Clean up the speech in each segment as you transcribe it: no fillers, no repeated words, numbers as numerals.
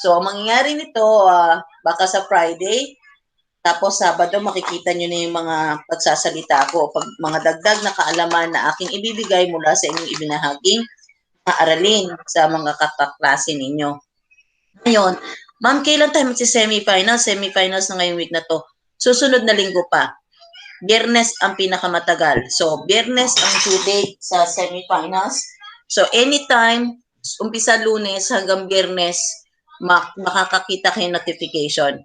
So, ang mangyayari nito, baka sa Friday, tapos Sabado makikita nyo na yung mga pagsasalita ko, pag mga dagdag na kaalaman na aking ibibigay mula sa inyong ibinahaging mga aralin sa mga kaklase ninyo. Ngayon, ma'am, kailan tayo magsi-semifinals? Semifinals na ngayong week na to. Susunod na linggo pa. Biyernes ang pinakamatagal. So, Biyernes ang due date sa semifinals. So, anytime, umpisa Lunes hanggang Biyernes, makakakita kayo notification.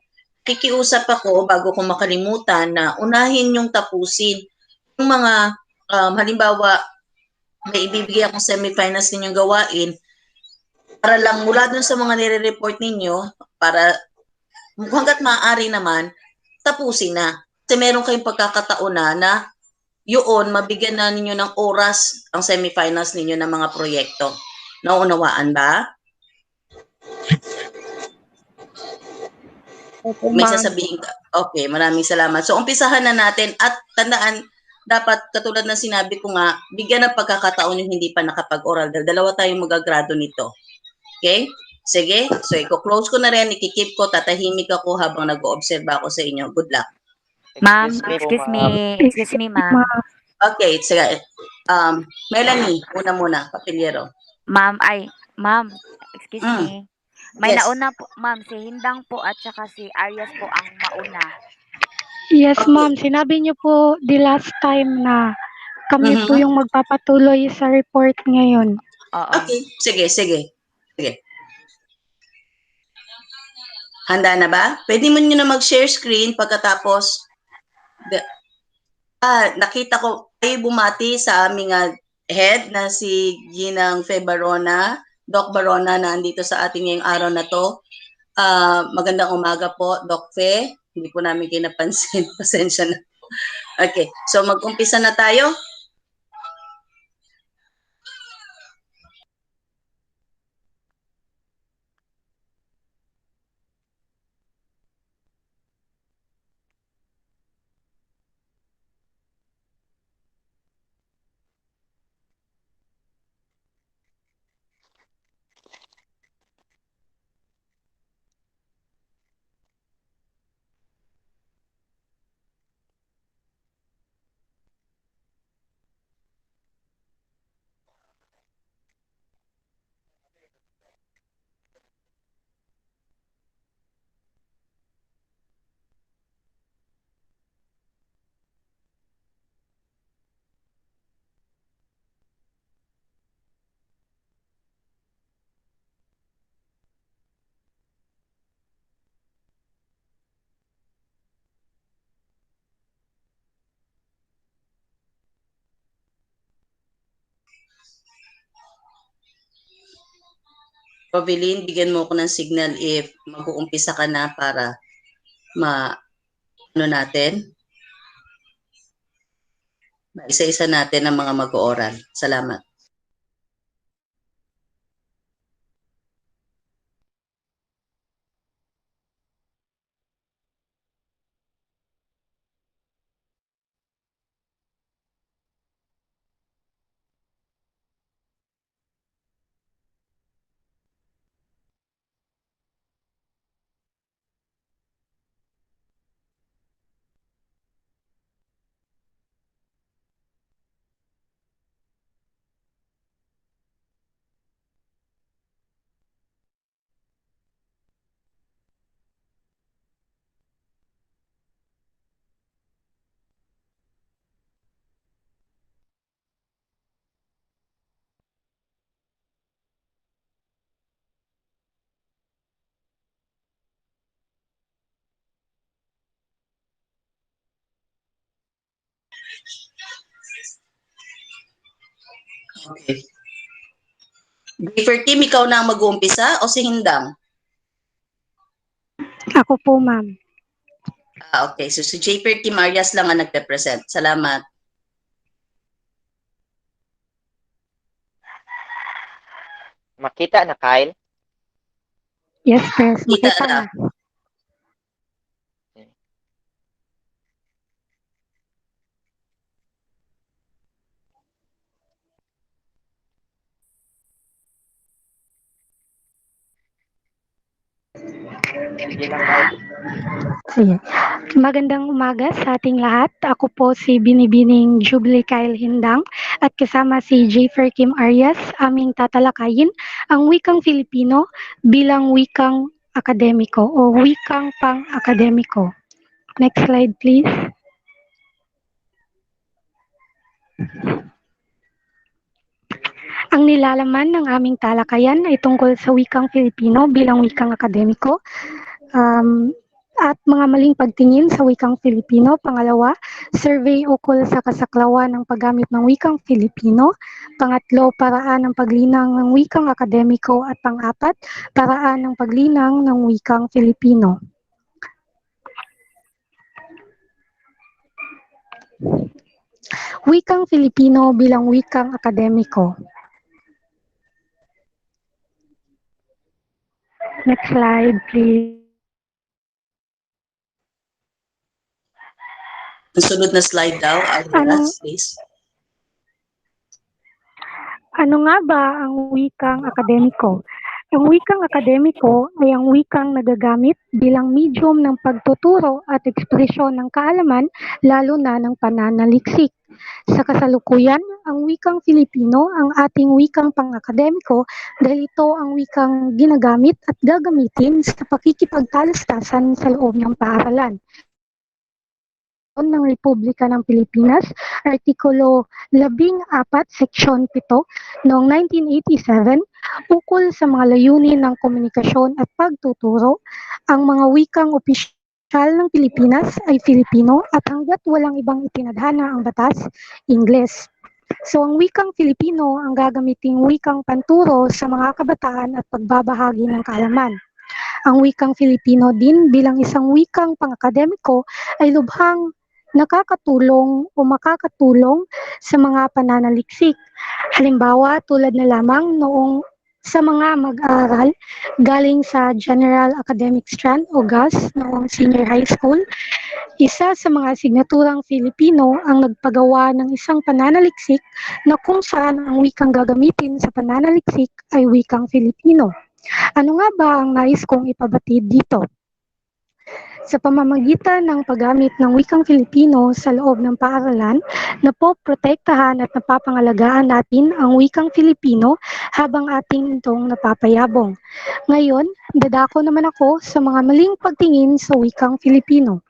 Kikiusap ako bago ko makalimutan na unahin yung tapusin. Yung mga, halimbawa, may ibibigay akong semifinals ninyong gawain, para lang mula dun sa mga nire-report ninyo, para hanggat maaari naman, tapusin na. Kasi meron kayong pagkakataon na yun, mabigyan na ninyo ng oras ang semifinals ninyo ng mga proyekto. Naunawaan ba? Opo, May ma'am. sasabihin ka. Okay, maraming salamat. So, umpisahan na natin at tandaan, dapat katulad ng sinabi ko nga, bigyan ng pagkakataon yung hindi pa nakapag-oral. Dalawa tayong magagrado nito. Okay? Sige. So, i-close ko na rin, ikikip ko, tatahimik ako habang nag-o-observe ako sa inyo. Good luck. Ma'am, Excuse me po, excuse me, ma'am. Okay, sige. Melanie, una muna, Papiliero. Ma'am, excuse Mm. me. May Yes. nauna po, ma'am, si Hindang po at saka si Arias po ang mauna. Yes, Okay. ma'am. Sinabi niyo po the last time na kami po Mhm. yung magpapatuloy sa report ngayon. Oo. Okay, sige. Handa na ba? Pwede mo nyo na mag-share screen pagkatapos. Nakita ko kayo bumati sa aming head na si Ginang Fe Barona, Doc Barona na andito sa ating ngayong araw na to. Magandang umaga po, Doc Fe. Hindi po namin kinapansin. Pasensya na. Okay, so mag-umpisa na tayo. Pavilin, bigyan mo ako ng signal if mag-uumpisa ka na para natin. Isa-isa natin ang mga mag-ooral. Salamat. Okay. Giver Team, ikaw na ang mag-uumpisa o si Hindang? Ako po, ma'am. Okay. So si Japer Team Arias lang ang nagpe-present. Salamat. makita na, Kyle? Yes, yes. Kita Makita na. na. Sige lang daw. Sige. Magandang umaga sa ating lahat. Ako po si Binibining Jubilee Kyle Hindang at kasama si Jayfer Kim Arias. Aming tatalakayin ang wikang Filipino bilang wikang akademiko o wikang pang-akademiko. Next slide please. Ang nilalaman ng aming talakayan ay tungkol sa wikang Filipino bilang wikang akademiko. At mga maling pagtingin sa wikang Filipino. Pangalawa, survey ukol sa kasaklawan ng paggamit ng wikang Filipino. Pangatlo, paraan ng paglinang ng wikang akademiko. At pang-apat, paraan ng paglinang ng wikang Filipino. Wikang Filipino bilang wikang akademiko. Next slide, please. Ang sunod na slide daw, Arias, please. Ano nga ba ang wikang akademiko? Ang wikang akademiko ay ang wikang nagagamit bilang medium ng pagtuturo at ekspresyon ng kaalaman, lalo na ng pananaliksik. Sa kasalukuyan, ang wikang Filipino ang ating wikang pang-akademiko dahil ito ang wikang ginagamit at gagamitin sa pakikipagtalastasan sa loob ng paaralan ng Republika ng Pilipinas, Artikulo 14, Seksyon 7, noong 1987, ukol sa mga layunin ng komunikasyon at pagtuturo. Ang mga wikang opisyal ng Pilipinas ay Filipino at hanggat walang ibang itinadhana ang batas, Ingles. So ang wikang Filipino ang gagamiting wikang panturo sa mga kabataan at pagbabahagi ng kaalaman. Ang wikang Filipino din bilang isang wikang pang-akademiko ay lubhang nakakatulong o makakatulong sa mga pananaliksik. Halimbawa, tulad na lamang noong sa mga mag-aaral galing sa General Academic Strand o GAS noong senior high school, isa sa mga signaturang Filipino ang nagpagawa ng isang pananaliksik na kung saan ang wikang gagamitin sa pananaliksik ay wikang Filipino. Ano nga ba ang nais kong ipabatid dito? Sa pamamagitan ng paggamit ng wikang Filipino sa loob ng paaralan, napoprotektahan at napapangalagaan natin ang wikang Filipino habang ating itong napapayabong. Ngayon, dadako naman ako sa mga maling pagtingin sa wikang Filipino.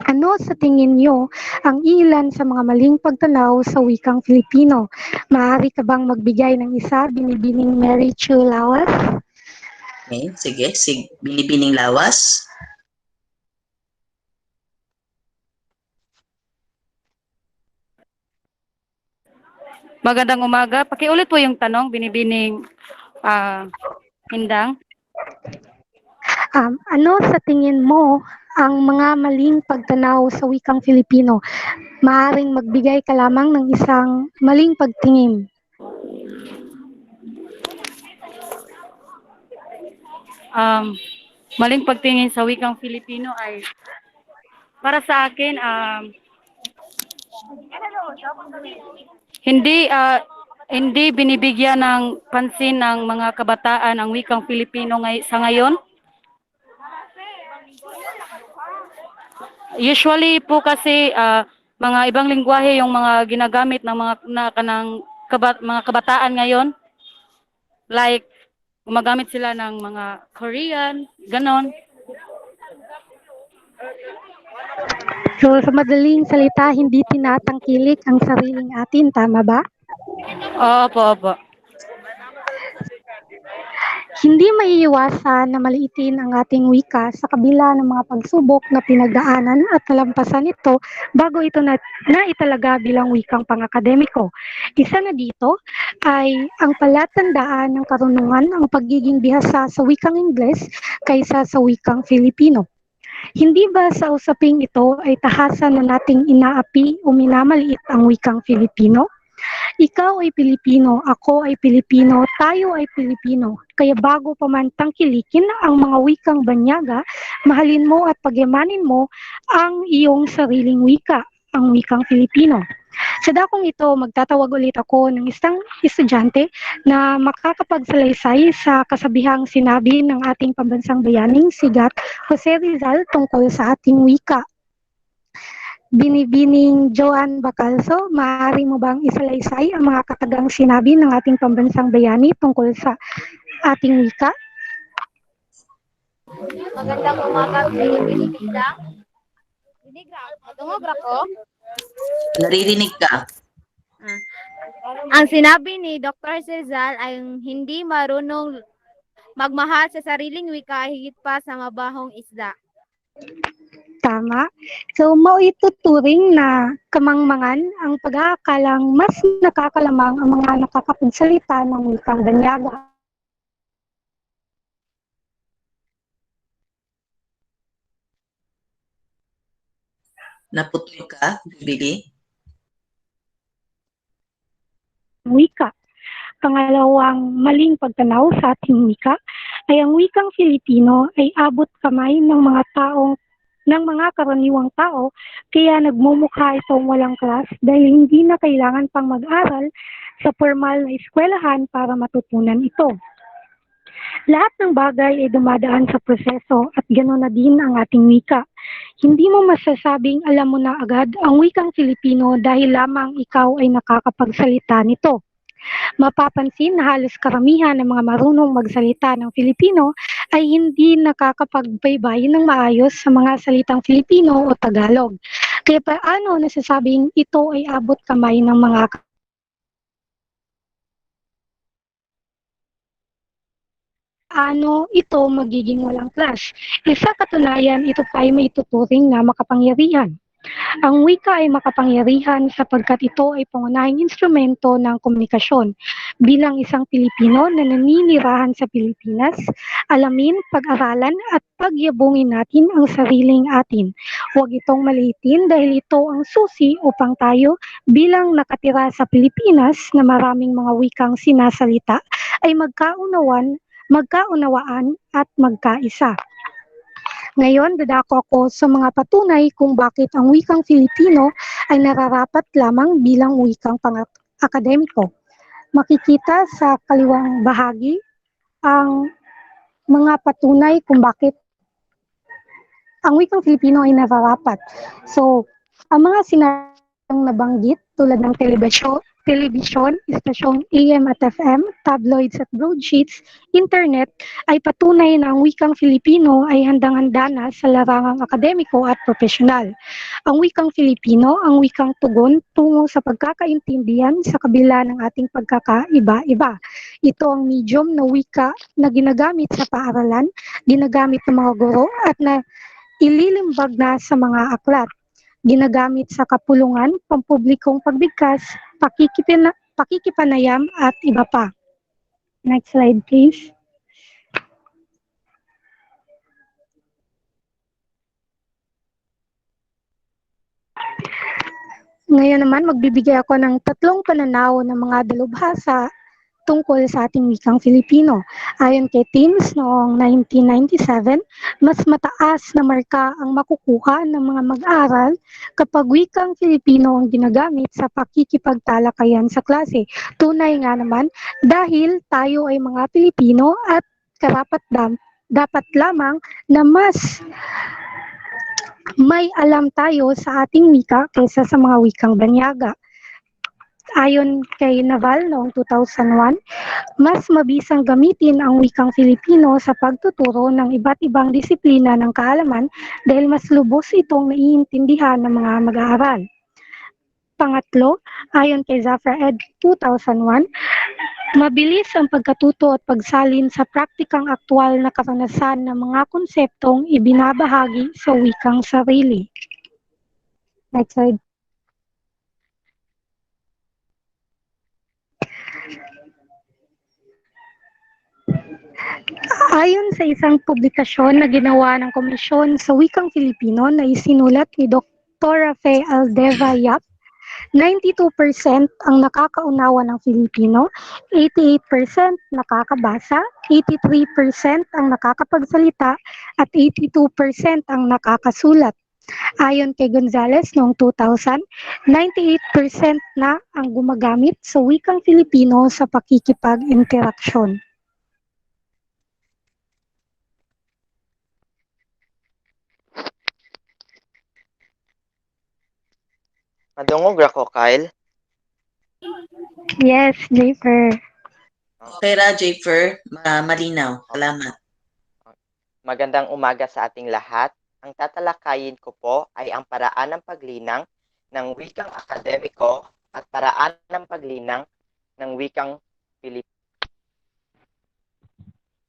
Ano sa tingin nyo ang ilan sa mga maling pagtanaw sa wikang Filipino? Maaari ka bang magbigay ng isa, Binibining Mary Chu Lawas? Okay, sige. Binibining Lawas. Magandang umaga. Pakiulit po yung tanong, Binibining Hindang. Ano sa tingin mo ang mga maling pagtanaw sa wikang Filipino? Maaring magbigay ka lamang ng isang maling pagtingin. Maling pagtingin sa wikang Filipino ay para sa akin hindi binibigyan ng pansin ng mga kabataan ang wikang Filipino sa ngayon. Usually po kasi mga ibang lingwahe yung mga ginagamit ng mga kabataan ngayon. Like gumagamit sila ng mga Korean, ganon. So sa madaling salita, hindi tinatangkilik ang sariling atin, tama ba? Opo. Hindi maiiwasan na maliitin ang ating wika sa kabila ng mga pagsubok na pinagdaanan at nalampasan ito bago ito naitalaga bilang wikang pang-akademiko. Isa na dito ay ang palatandaan ng karunungan ang pagiging bihasa sa wikang Ingles kaysa sa wikang Filipino. Hindi ba sa usaping ito ay tahasan na nating inaapi o minamaliit ang wikang Filipino? Ikaw ay Pilipino, ako ay Pilipino, tayo ay Pilipino. Kaya bago pa man tangkilikin ang mga wikang banyaga, mahalin mo at pagyamanin mo ang iyong sariling wika, ang wikang Filipino. Sa dakong ito, magtatawag ulit ako ng isang estudyante na makakapagsalaysay sa kasabihang sinabi ng ating pambansang bayaning sigat Jose Rizal tungkol sa ating wika. Binibining Joan Bacalso, maaari mo bang isalaysay ang mga katagang sinabi ng ating pambansang bayani tungkol sa ating wika? Magandang umaga, Pilipinas. Matungog ko. Naririnig ka. Ang sinabi ni Dr. Cezal ay hindi marunong magmahal sa sariling wika higit pa sa mabahong isda. Tama. So, maituturing na kamangmangan ang pag-aakalang mas nakakalamang ang mga nakakapagsalita ng wikang banyaga. Naputol ka, Jubilee? Wika. Pangalawang maling pagtanaw sa ating wika ay ang wikang Filipino ay abot kamay ng mga karaniwang tao, kaya nagmumukha itong walang klas dahil hindi na kailangan pang mag-aral sa formal na eskwelahan para matutunan ito. Lahat ng bagay ay dumadaan sa proseso at ganoon na din ang ating wika. Hindi mo masasabing alam mo na agad ang wikang Filipino dahil lamang ikaw ay nakakapagsalita nito. Mapapansin na halos karamihan ng mga marunong magsalita ng Filipino ay hindi nakakapagbaybay ng maayos sa mga salitang Filipino o Tagalog. Kaya paano nasasabing ito ay abot kamay ng mga ito magiging walang clash. Isa katunayan, ito pa ay may tuturing na makapangyarihan. Ang wika ay makapangyarihan sapagkat ito ay pangunahing instrumento ng komunikasyon. Bilang isang Pilipino na naninirahan sa Pilipinas, alamin, pag-aralan at pagyabungin natin ang sariling atin. Huwag itong maliitin dahil ito ang susi upang tayo bilang nakatira sa Pilipinas na maraming mga wikang sinasalita ay magkaunawaan at magkaisa. Ngayon, dadako ako sa mga patunay kung bakit ang wikang Filipino ay nararapat lamang bilang wikang pang-akademiko. Makikita sa kaliwang bahagi ang mga patunay kung bakit ang wikang Filipino ay nararapat. So, ang mga sinabing nabanggit tulad ng telebisyon, istasyong AM at FM, tabloids at broadsheets, internet, ay patunay na ang wikang Filipino ay handang-handa na sa larangang akademiko at profesional. Ang wikang Filipino, ang wikang tugon tungo sa pagkakaintindihan sa kabila ng ating pagkakaiba-iba. Ito ang medium na wika na ginagamit sa paaralan, ginagamit ng mga guro at na ililimbag na sa mga aklat. Ginagamit sa kapulungan, pampublikong pagbigkas, pakikipanayam at iba pa. Next slide please. Ngayon naman, magbibigay ako ng 3 pananaw ng mga dalubhasa tungkol sa ating wikang Filipino. Ayon kay Teams noong 1997, mas mataas na marka ang makukuha ng mga mag-aaral kapag wikang Filipino ang ginagamit sa pakikipagtalakayan sa klase. Tunay nga naman, dahil tayo ay mga Pilipino at dapat lamang na mas may alam tayo sa ating wika kaysa sa mga wikang banyaga. Ayon kay Naval noong 2001, mas mabisang gamitin ang wikang Filipino sa pagtuturo ng iba't ibang disiplina ng kaalaman dahil mas lubos itong naiintindihan ng mga mag-aaral. Pangatlo, ayon kay Zafra Ed 2001, mabilis ang pagkatuto at pagsalin sa praktikang aktwal na karanasan ng mga konseptong ibinabahagi sa wikang sarili. Next slide. Ayon sa isang publikasyon na ginawa ng Komisyon sa Wikang Filipino na isinulat ni Dr. Fe Aldeva Yap, 92% ang nakakaunawa ng Filipino, 88% nakakabasa, 83% ang nakakapagsalita, at 82% ang nakakasulat. Ayon kay Gonzales noong 2000, 98% na ang gumagamit sa wikang Filipino sa pakikipag-interaksyon. Madungog ra ko, Kyle. Yes, Jafer. Okay ra, Jafer. Malinaw. Salamat. Magandang umaga sa ating lahat. Ang tatalakayin ko po ay ang paraan ng paglinang ng wikang akademiko at paraan ng paglinang ng wikang Pilipino.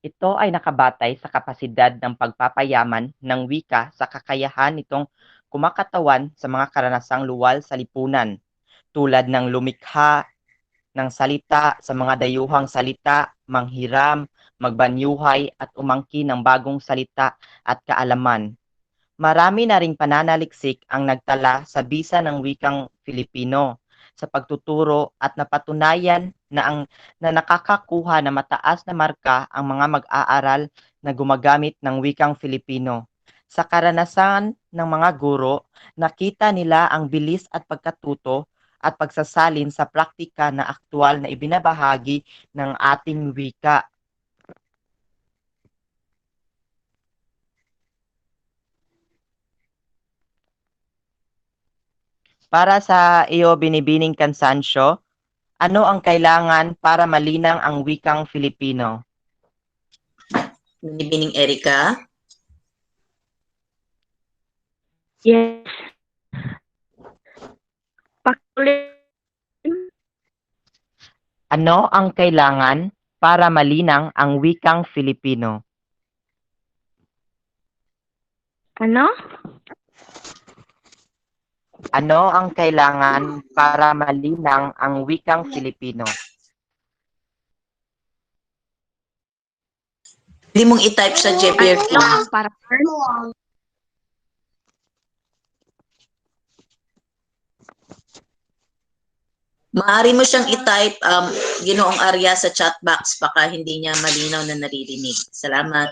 Ito ay nakabatay sa kapasidad ng pagpapayaman ng wika sa kakayahan nitong kumakatawan sa mga karanasang luwal sa lipunan, tulad ng lumikha ng salita sa mga dayuhang salita, manghiram, magbanyuhay at umangkin ng bagong salita at kaalaman. Marami na ring pananaliksik ang nagtala sa bisa ng wikang Filipino sa pagtuturo at napatunayan na nakakakuha na mataas na marka ang mga mag-aaral na gumagamit ng wikang Filipino. Sa karanasan ng mga guro, nakita nila ang bilis at pagkatuto at pagsasalin sa praktika na aktual na ibinabahagi ng ating wika. Para sa iyo, Binibining Kansansyo, ano ang kailangan para malinang ang wikang Filipino? Binibining Erika. Yes. Pakulit. Ano ang kailangan para malinang ang wikang Filipino? Ano? Ano ang kailangan para malinang ang wikang Filipino? Hindi mong i-type sa Javier Ano Kim. ang para Maaari mo siyang i-type, Ginoong Arya, sa chat box. Baka hindi niya malinaw na naririnig. Salamat.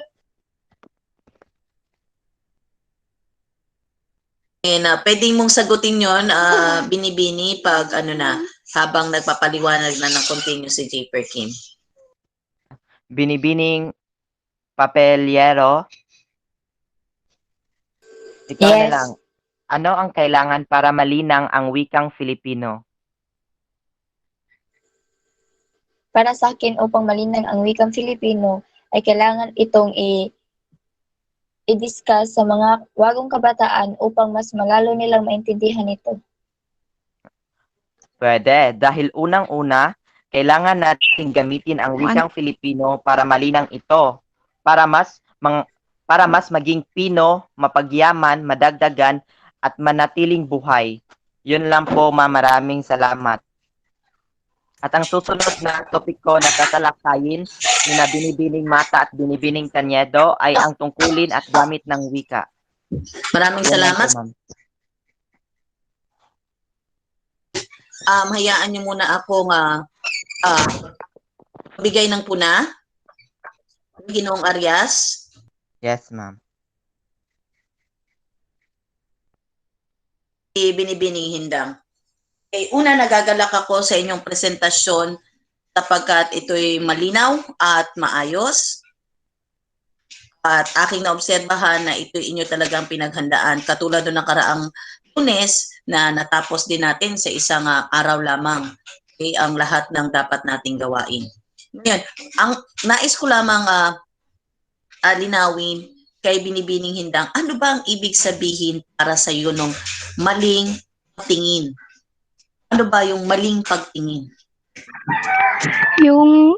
And, pwede mong sagutin yon, Binibini, pag habang nagpapaliwanag na ng continue si Japer Kim. Binibining Papelyero, ikaw na Yes. lang. Ano ang kailangan para malinang ang wikang Filipino? Para sa akin, upang malinang ang wikang Filipino, ay kailangan itong i-discuss sa mga wagong kabataan upang mas malalo nilang maintindihan ito. Pwede, dahil unang-una, kailangan natin gamitin ang wikang Filipino para malinang ito, para mas maging Pino, mapagyaman, madagdagan, at manatiling buhay. Yun lang po, ma'am. Maraming salamat. At ang susunod na topiko na tatalakayin ni na Binibining Mata at Binibining Tanyedo ay ang tungkulin at gamit ng wika. Maraming Yan lang salamat. po, ma'am. Hayaan niyo muna akong bigay ng puna. Ginoong Arias. Yes, ma'am. Binibining Hindang. Una, nagagalak ako sa inyong presentasyon sapagkat ito'y malinaw at maayos. At aking naobserbahan na ito'y inyo talagang pinaghandaan. Katulad ng nakaraang Lunes na natapos din natin sa isang araw lamang ang lahat ng dapat nating gawain. Ngayon, ang nais ko lamang linawin kay Binibining Hindang, ano ba ang ibig sabihin para sa iyo nung maling pagtingin? Ano ba yung maling pagtingin? Yung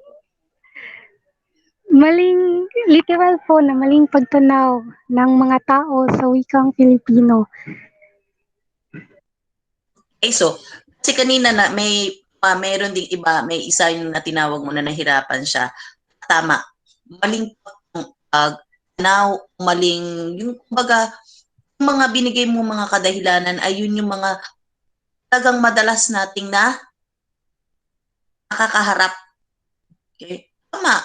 maling, literal po na maling pagtunaw ng mga tao sa wikang Filipino. So, kasi kanina na mayroon ding iba, may isa yung natinawag mo na nahirapan siya. Tama. Maling pagtunaw, maling, yung kumbaga, yung mga binigay mo mga kadahilanan ay yun yung mga talagang madalas nating nakakaharap. Okay? Tama.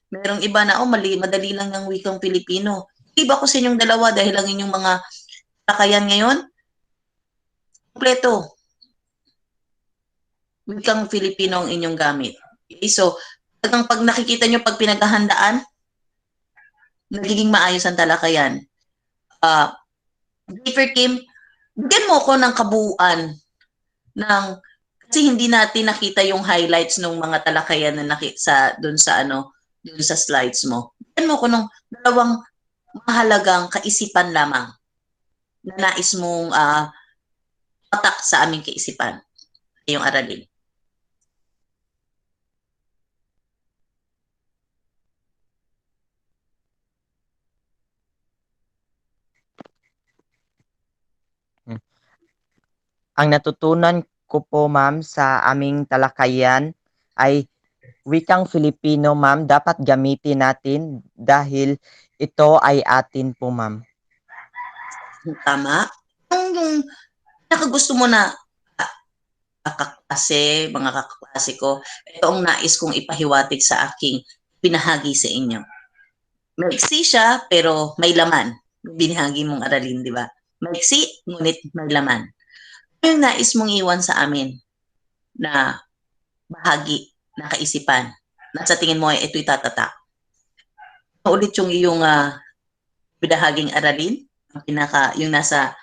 Merong iba na, madali lang ng wikang Pilipino. Iba ko sa inyong dalawa dahil ang inyong mga talakayan ngayon, kompleto. Wikang Filipino ang inyong gamit. Okay, so, talagang pag nakikita nyo pag pinaghahandaan, nagiging maayos ang talakayan. Giver Kim, bigyan mo ko ng kabuuan ng kasi hindi natin nakita yung highlights ng mga talakayan na doon sa slides mo. Bigyan mo ko ng dalawang mahalagang kaisipan lamang na nais mong patak sa aming kaisipan yung aralin. Ang natutunan ko po, ma'am, sa aming talakayan ay wikang Filipino, ma'am, dapat gamitin natin dahil ito ay atin po, ma'am. Tama? Yung nakagusto mo na mga kaklase ko, ito ang nais kong ipahiwatig sa aking pinahagi sa inyo. Maiksi siya, pero may laman. Binahagi mong aralin, di ba? Maiksi, ngunit may laman. Yung nais mong iwan sa amin na bahagi na kaisipan na sa tingin mo ay ito'y tatatak. Ulit yung iyong binahaging aralin, yung nasa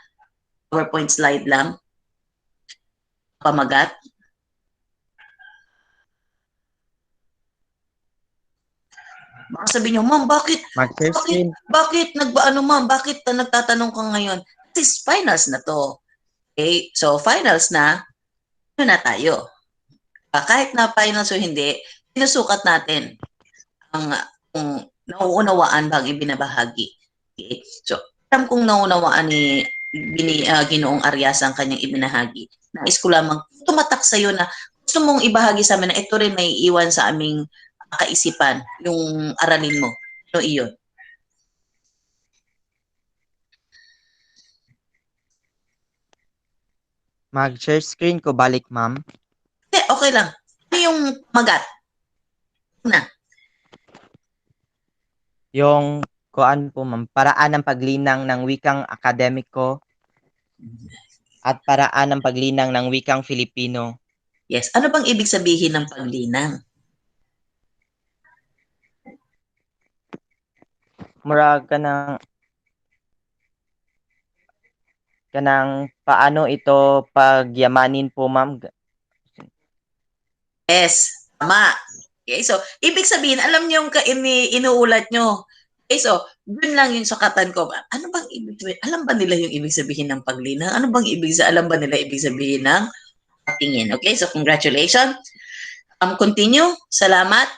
PowerPoint slide lang, pamagat. Baka sabihin nyo, ma'am, bakit nagtatanong ka ngayon? This finals na to. Okay, so finals na, ano na tayo? Kahit na finals o hindi, sinusukat natin kung nauunawaan bang ibinabahagi. Okay, so alam kong nauunawaan ni Ginoong Arias ang kanyang ibinahagi. Nais ko lamang tumatak sa iyo na gusto mong ibahagi sa amin na ito rin may iwan sa aming kaisipan, yung aralin mo. Ano iyon? Mag-share screen ko balik, ma'am. Okay lang. Ano yung magat? Una. Yung kuan po, ma'am, paraan ng paglinang ng wikang akademiko at paraan ng paglinang ng wikang Filipino. Yes. Ano bang ibig sabihin ng paglinang? Mura kanang paano ito pagyamanin po, ma'am? Yes. Tama. Okay, so ibig sabihin, alam niyo yung inuulat nyo. Okay, so dun lang yung sukatan ko. Ano bang ibig sabihin? Alam ba nila yung ibig sabihin ng paglinang? Alam ba nila ibig sabihin ng patingin? Okay, so congratulations. Continue. Salamat.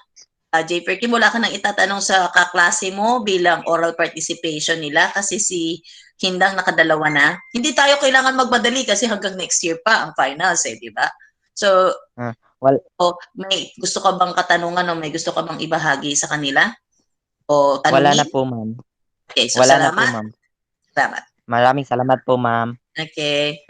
J. Perky, wala ka nang itatanong sa kaklase mo bilang oral participation nila kasi si Hindang nakadalawa na. Hindi tayo kailangan magmadali kasi hanggang next year pa ang finals, di ba? So, may gusto ka bang katanungan o may gusto ka bang ibahagi sa kanila? O tanungin? Wala na po, ma'am. Okay, so wala salamat. na po, ma'am. Salamat. Maraming salamat po, ma'am. Okay.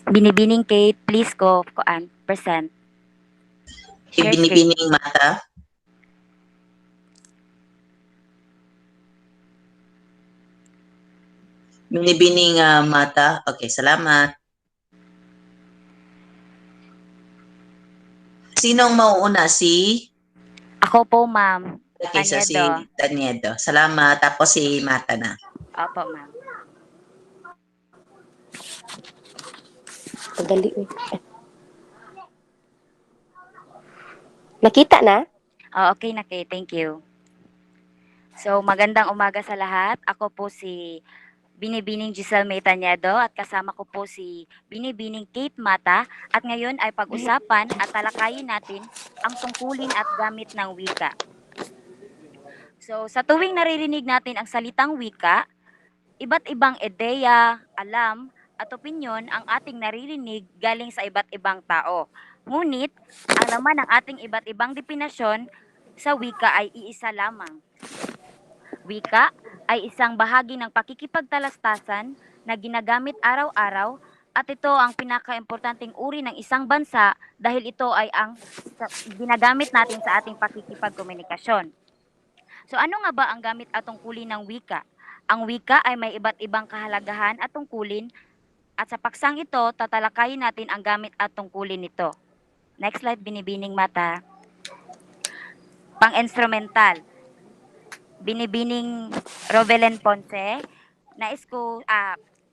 Binibining Kate, please go present. Share screen. Binibining mata. Binibining mata. Okay, salamat. Sino ang mauuna? Ako po, ma'am. Okay, so si Taniedo. Taniedo. Salamat. Tapos si Mata na. Opo, ma'am. Padali. Nakita na? Oh, okay na kay. Thank you. So, magandang umaga sa lahat. Ako po si Binibining Giselle Maytañedo at kasama ko po si Binibining Kate Mata at ngayon ay pag-usapan at talakayin natin ang tungkulin at gamit ng wika. So, sa tuwing naririnig natin ang salitang wika, iba't ibang ideya, alam, at opinyon ang ating naririnig galing sa iba't ibang tao. Ngunit, ang laman ng ating iba't ibang definasyon sa wika ay iisa lamang. Wika ay isang bahagi ng pakikipagtalastasan na ginagamit araw-araw at ito ang pinakaimportanteng uri ng isang bansa dahil ito ay ang ginagamit natin sa ating pakikipagkomunikasyon. So ano nga ba ang gamit at tungkulin ng wika? Ang wika ay may iba't ibang kahalagahan at tungkulin at sa paksang ito, tatalakayin natin ang gamit at tungkulin nito. Next slide, Binibining Mata. Pang-instrumental. Binibining Rovelen Ponce, nais ko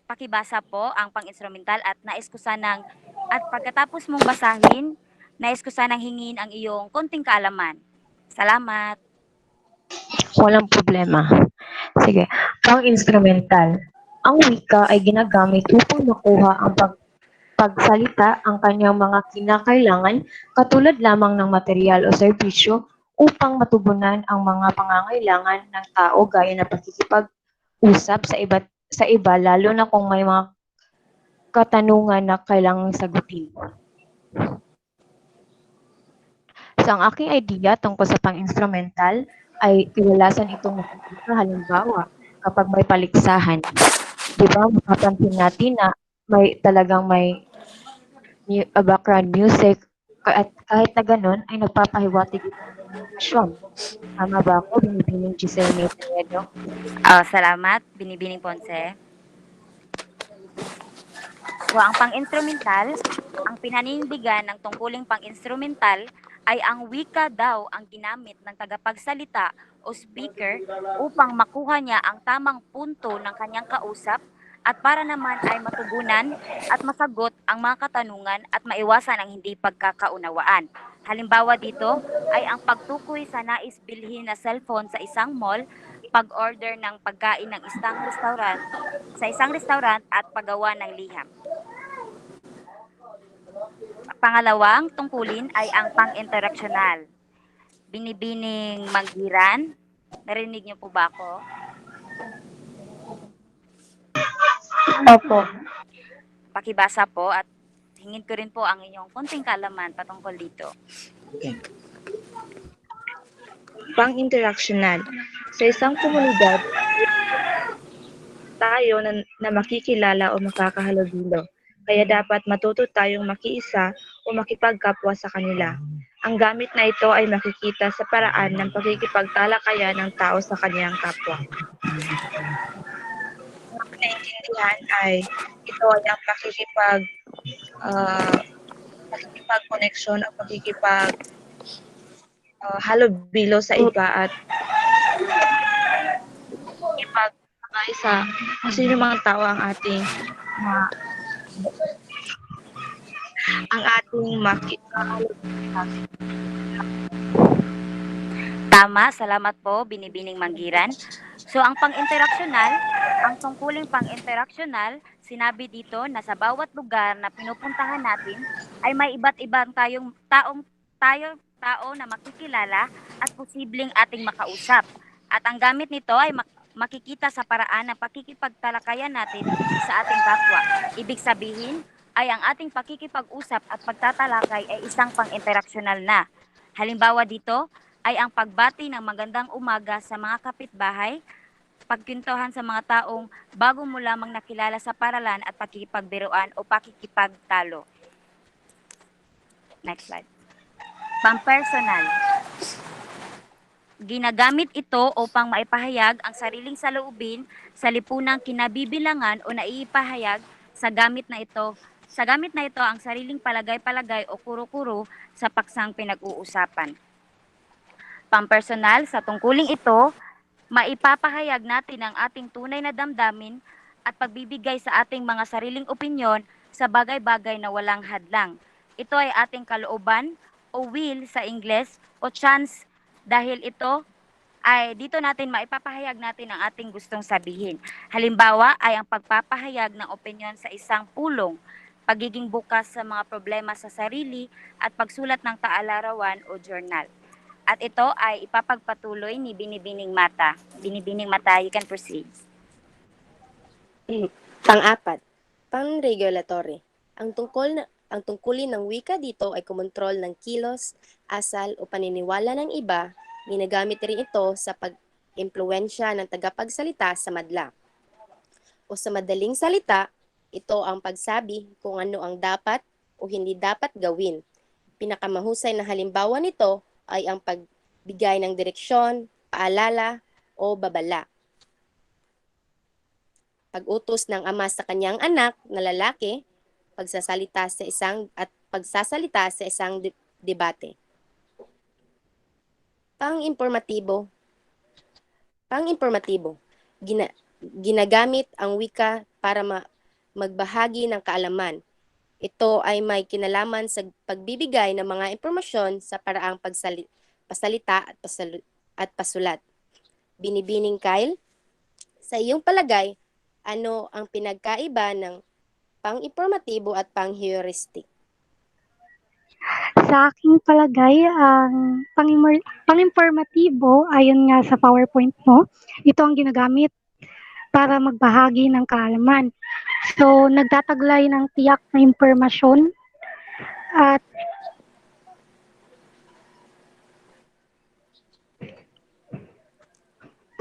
pakibasa po ang pang-instrumental at nais ko sanang at pagkatapos mong basahin, nais ko sanang hingin ang iyong konting kaalaman. Salamat. Walang problema. Sige. Pang-instrumental. Ang wika ay ginagamit upang makuha ang pagsalita ang kanyang mga kinakailangan katulad lamang ng material o serbisyo upang matugunan ang mga pangangailangan ng tao gaya ng pakikipag-usap sa iba lalo na kung may mga katanungan na kailangang sagutin. So, ang aking idea tungkol sa pang-instrumental ay kadalasan itong nakikita halimbawa kapag may paligsahan. Di ba, mapapansin natin na may background music at kahit na ganun ay nagpapahiwatig ito ng emosyon. Tama ba ako, Binibining Giselle Maytañedo? Salamat, Binibining Ponce. So, ang pang-instrumental, ang pinaninindigan ng tungkuling pang-instrumental ay ang wika daw ang ginamit ng tagapagsalita o speaker upang makuha niya ang tamang punto ng kanyang kausap at para naman ay matugunan at masagot ang mga katanungan at maiwasan ang hindi pagkakaunawaan. Halimbawa dito ay ang pagtukoy sa nais bilhin na cellphone sa isang mall, pag-order ng pagkain ng isang restaurant at paggawa ng liham. Pangalawang tungkulin ay ang pang-interaksyonal. Binibining Manggiran, narinig niyo po ba ako? Opo. Pakibasa po at hingin ko rin po ang inyong konting kaalaman patungkol dito. Okay. Pang-interaksyonal. Sa isang komunidad, tayo na makikilala o makakahalubilo. Kaya dapat matuto tayong makiisa o makipagkapwa sa kanila. Ang gamit na ito ay makikita sa paraan ng pakikipagtalakayan ng tao sa kanyang kapwa. Ang naintindihan ay ito ay ang pakikipag-koneksyon o halubilo sa iba at ipag-isa kung sino mga tao ang ating Tama, salamat po, Binibining Manggiran. So, ang pang-interaksyonal, ang tungkuling pang-interaksyonal, sinabi dito na sa bawat lugar na pinupuntahan natin ay may iba't ibang tao na makikilala at posibleng ating makausap. At ang gamit nito ay makikita sa paraan ng pakikipagtalakayan natin sa ating kapwa. Ibig sabihin ay ang ating pakikipag-usap at pagtatalakay ay isang pang-interaksyonal na. Halimbawa dito ay ang pagbati ng magandang umaga sa mga kapitbahay, pagkwentuhan sa mga taong bago mo lamang nakilala sa paralan at pakikipagbiruan o pakikipagtalo. Next slide. Pang-personal. Ginagamit ito upang maipahayag ang sariling saloobin sa lipunang kinabibilangan o naipahayag sa gamit na ito ang sariling palagay-palagay o kuro-kuro sa paksang pinag-uusapan. Pampersonal, sa tungkuling ito, maipapahayag natin ang ating tunay na damdamin at pagbibigay sa ating mga sariling opinyon sa bagay-bagay na walang hadlang. Ito ay ating kalooban o will sa Ingles o chance dahil ito ay dito natin maipapahayag natin ang ating gustong sabihin. Halimbawa ay ang pagpapahayag ng opinyon sa isang pulong, pagiging bukas sa mga problema sa sarili at pagsulat ng taalarawan o journal. At ito ay ipapagpatuloy ni Binibining Mata. Binibining Mata, you can proceed. Pang-apat, pang-regulatory. Ang tungkulin ng wika dito ay kumontrol ng kilos, asal o paniniwala ng iba. Ginagamit rin ito sa pag-impluwensya ng tagapagsalita sa madla. O sa madaling salita, ito ang pagsabi kung ano ang dapat o hindi dapat gawin. Pinakamahusay na halimbawa nito ay ang pagbigay ng direksyon, paalala o babala. Pag-utos ng ama sa kanyang anak na lalaki, pagsasalita sa isang debate. Pang-impormatibo. Ginagamit ang wika para magbahagi ng kaalaman. Ito ay may kinalaman sa pagbibigay ng mga impormasyon sa paraang pasalita at pasulat. Binibining Kyle, sa iyong palagay, ano ang pinagkaiba ng pang-impormatibo at pang-heuristic? Sa aking palagay, ang pang-informatibo, ayon nga sa PowerPoint mo, ito ang ginagamit para magbahagi ng kaalaman. So, nagtataglay ng tiyak na impormasyon at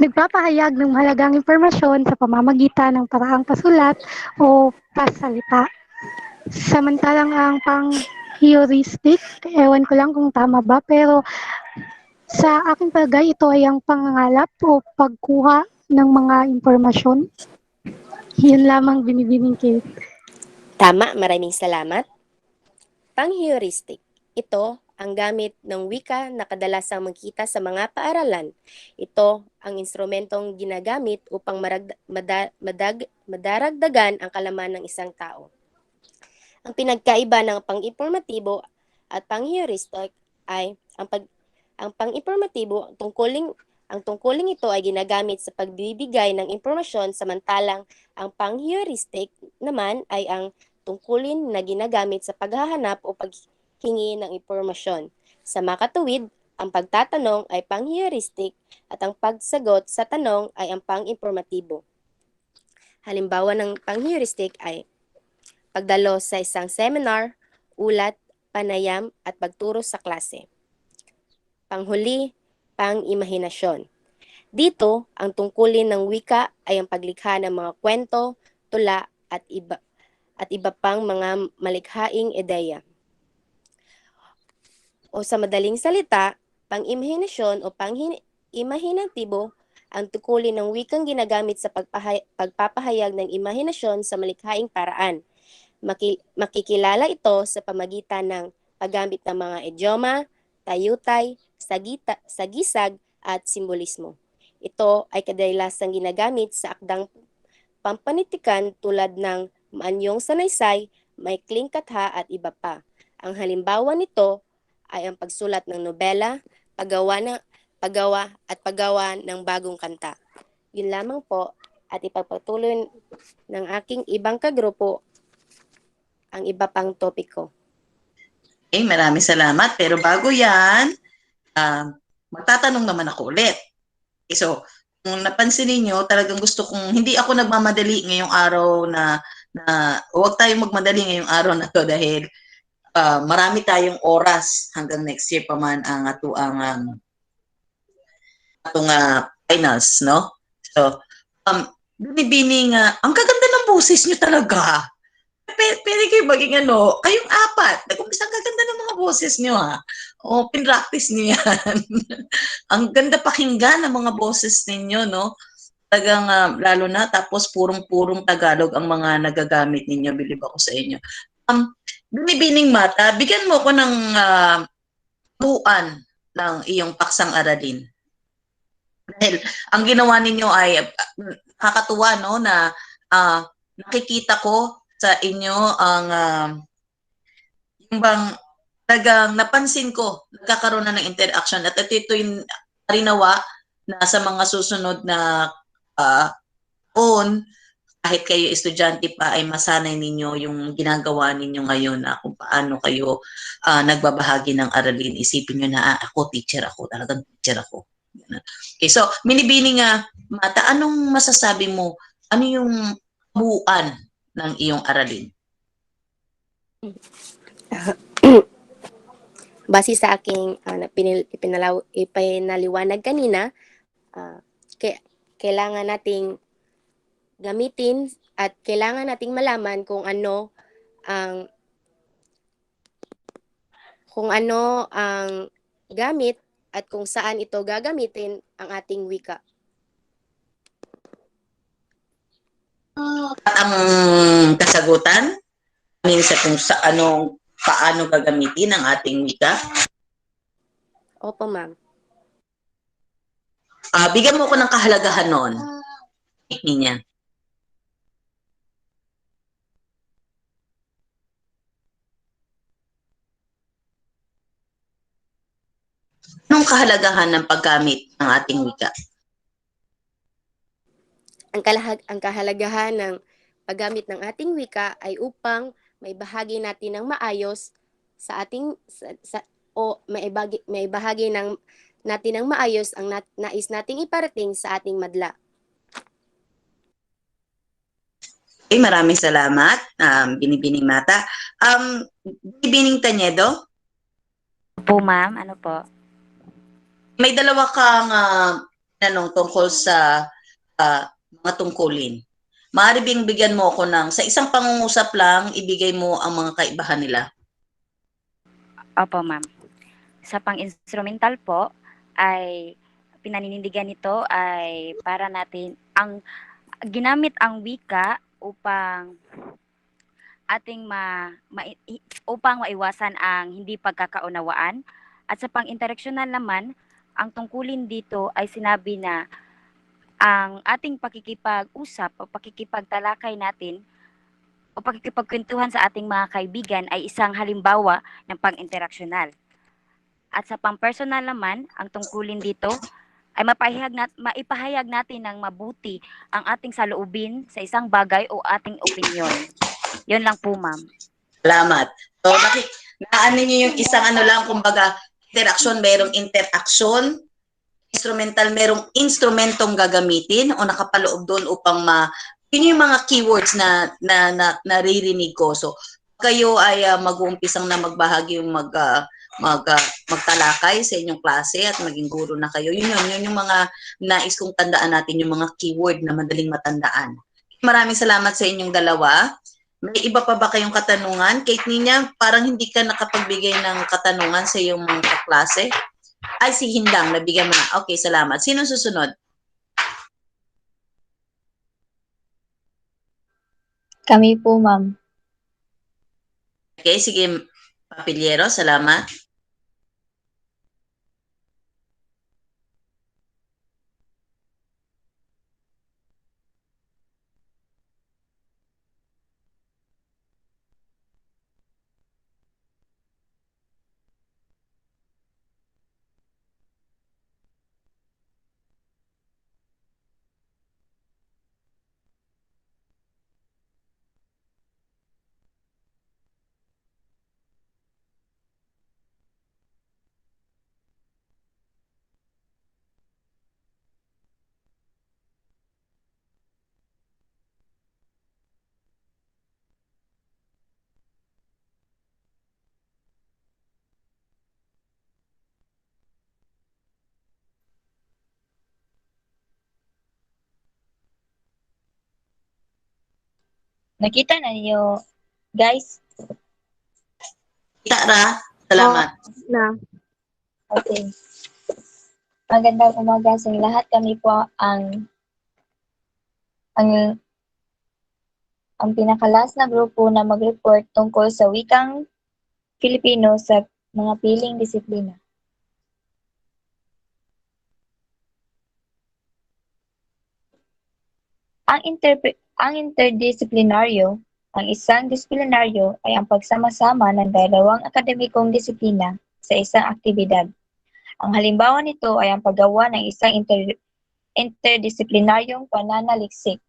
nagpapahayag ng mahalagang impormasyon sa pamamagitan ng paraang pasulat o pasalita. Samantalang ang pang-heuristic, ewan ko lang kung tama ba, pero sa aking palagay, ito ay ang pangangalap o pagkuha ng mga impormasyon. Yun lamang, Binibining Kate. Tama, maraming salamat. Pang-heuristic. Ito ang gamit ng wika na kadalasang makita sa mga paaralan. Ito ang instrumentong ginagamit upang madaragdagan ang kalaman ng isang tao. Ang pinagkaiba ng pang-impormatibo at pang-heuristic ay ang pang-informatibo, ang tungkuling ito ay ginagamit sa pagbibigay ng impormasyon, samantalang ang pang-heuristic naman ay ang tungkulin na ginagamit sa paghahanap o paghingi ng impormasyon. Sa makatuwid, ang pagtatanong ay pang-heuristic at ang pagsagot sa tanong ay ang pang-informatibo. Halimbawa ng pang-heuristic ay pagdalo sa isang seminar, ulat, panayam at pagturo sa klase. Panghuli, pang-imahinasyon. Dito, ang tungkulin ng wika ay ang paglikha ng mga kwento, tula at iba pang mga malikhaing ideya. O sa madaling salita, pang-imahinasyon o pang-imahinatibo ang tungkulin ng wikang ginagamit sa pagpapahayag ng imahinasyon sa malikhaing paraan. Makikilala ito sa pamagitan ng paggamit ng mga idioma, tayutay, sagisag at simbolismo. Ito ay kadalasang ginagamit sa akdang pampanitikan tulad ng Maanyong Sanaysay, Maikling Katha at iba pa. Ang halimbawa nito ay ang pagsulat ng nobela, paggawa ng bagong kanta. Yun lamang po at ipagpatuloy ng aking ibang kagrupo ang iba pang topiko. Okay, maraming salamat. Pero bago yan, magtatanong naman ako ulit. Okay, so, kung napansin niyo, talagang gusto kong, hindi ako nagmamadali ngayong araw na huwag tayong magmadali ngayong araw na to dahil marami tayong oras hanggang next year pa man ang atong finals, no? So, Binibining, ang kaganda ng boses niyo talaga. Pwede kayo maging kayong apat. Nag-umpisa, ang gaganda ng mga boses niyo, ha? O, pinractice niyo yan. Ang ganda pakinggan ng mga boses ninyo, no? Talagang, lalo na, tapos purong-purong Tagalog ang mga nagagamit ninyo, bilib ako sa inyo. Binibining Mata, bigyan mo ko ng tuan ng iyong paksang aralin. Dahil, ang ginawa ninyo ay kakatuwa, no, na nakikita ko sa inyo ang yung bang talagang napansin ko, nagkakaroon na ng interaction at ito yung harinawa na sa mga susunod na taon, kahit kayo estudyante pa ay masanay ninyo yung ginagawa ninyo ngayon na kung paano kayo nagbabahagi ng aralin. Isipin nyo na ako, teacher ako, talagang teacher ako. Okay, so Binibining Mata, anong masasabi mo? Ano yung buuan ng iyong aralin? Base sa aking ipinaliwanag kanina, kailangan nating gamitin at kailangan nating malaman kung ano ang gamit at kung saan ito gagamitin ang ating wika. At ang kasagutan, minsan kung paano gagamitin ang ating wika? Opo, ma'am. Bigyan mo ko ng kahalagahan noon. Niya. Anong kahalagahan ng paggamit ng ating wika? Ang kahalagahan ng paggamit ng ating wika ay upang maibahagi natin ng maayos sa ating maibahagi natin ng maayos ang nais nating iparating sa ating madla. Okay, maraming salamat, Binibining Mata. Binibining Tanyedo? Po, ma'am. Ano po? May dalawa kang tanong tungkol sa mga tungkulin. Maaari bang bigyan mo ako sa isang pangungusap lang, ibigay mo ang mga kaibahan nila? Opo, ma'am. Sa pang-instrumental po, ay pinaninindigan nito ay para natin ginamit ang wika upang upang maiwasan ang hindi pagkakaunawaan. At sa pang-intereksyonal naman, ang tungkulin dito ay sinabi na ang ating pakikipag-usap o pakikipagtalakay natin o pakikipagkwentuhan sa ating mga kaibigan ay isang halimbawa ng pang-interaksyonal. At sa pang-personal naman, ang tungkulin dito ay maipahayag natin ng mabuti ang ating saloobin sa isang bagay o ating opinyon. Yun lang po, ma'am. Salamat. So, naano niyo yung isang kumbaga, interaction, merong interaction, instrumental, merong instrumentong gagamitin o nakapaloob doon upang yun yung mga keywords na naririnig ko. So, kayo ay mag-uumpisang na magbahagi yung magtalakay sa inyong klase at maging guro na kayo. Yun yung mga nais kong tandaan natin, yung mga keyword na madaling matandaan. Maraming salamat sa inyong dalawa. May iba pa ba kayong katanungan? Kate Nina, parang hindi ka nakapagbigay ng katanungan sa iyong mga kaklase. Ay, si Hindang, nabigyan mo na. Okay, salamat. Sino susunod? Kami po, ma'am. Okay, sige, Papiliero, salamat. Nakita na niyo, guys? Tara, salamat. Na. Okay. Magandang umaga sa lahat. Kami po ang pinakalas na grupo na mag-report tungkol sa wikang Filipino sa mga piling disiplina. Ang interdisiplinaryo Ang isang disiplinaryo ay ang pagsama-sama ng dalawang akademikong disiplina sa isang aktibidad. Ang halimbawa nito ay ang paggawa ng isang interdisiplinaryong pananaliksik.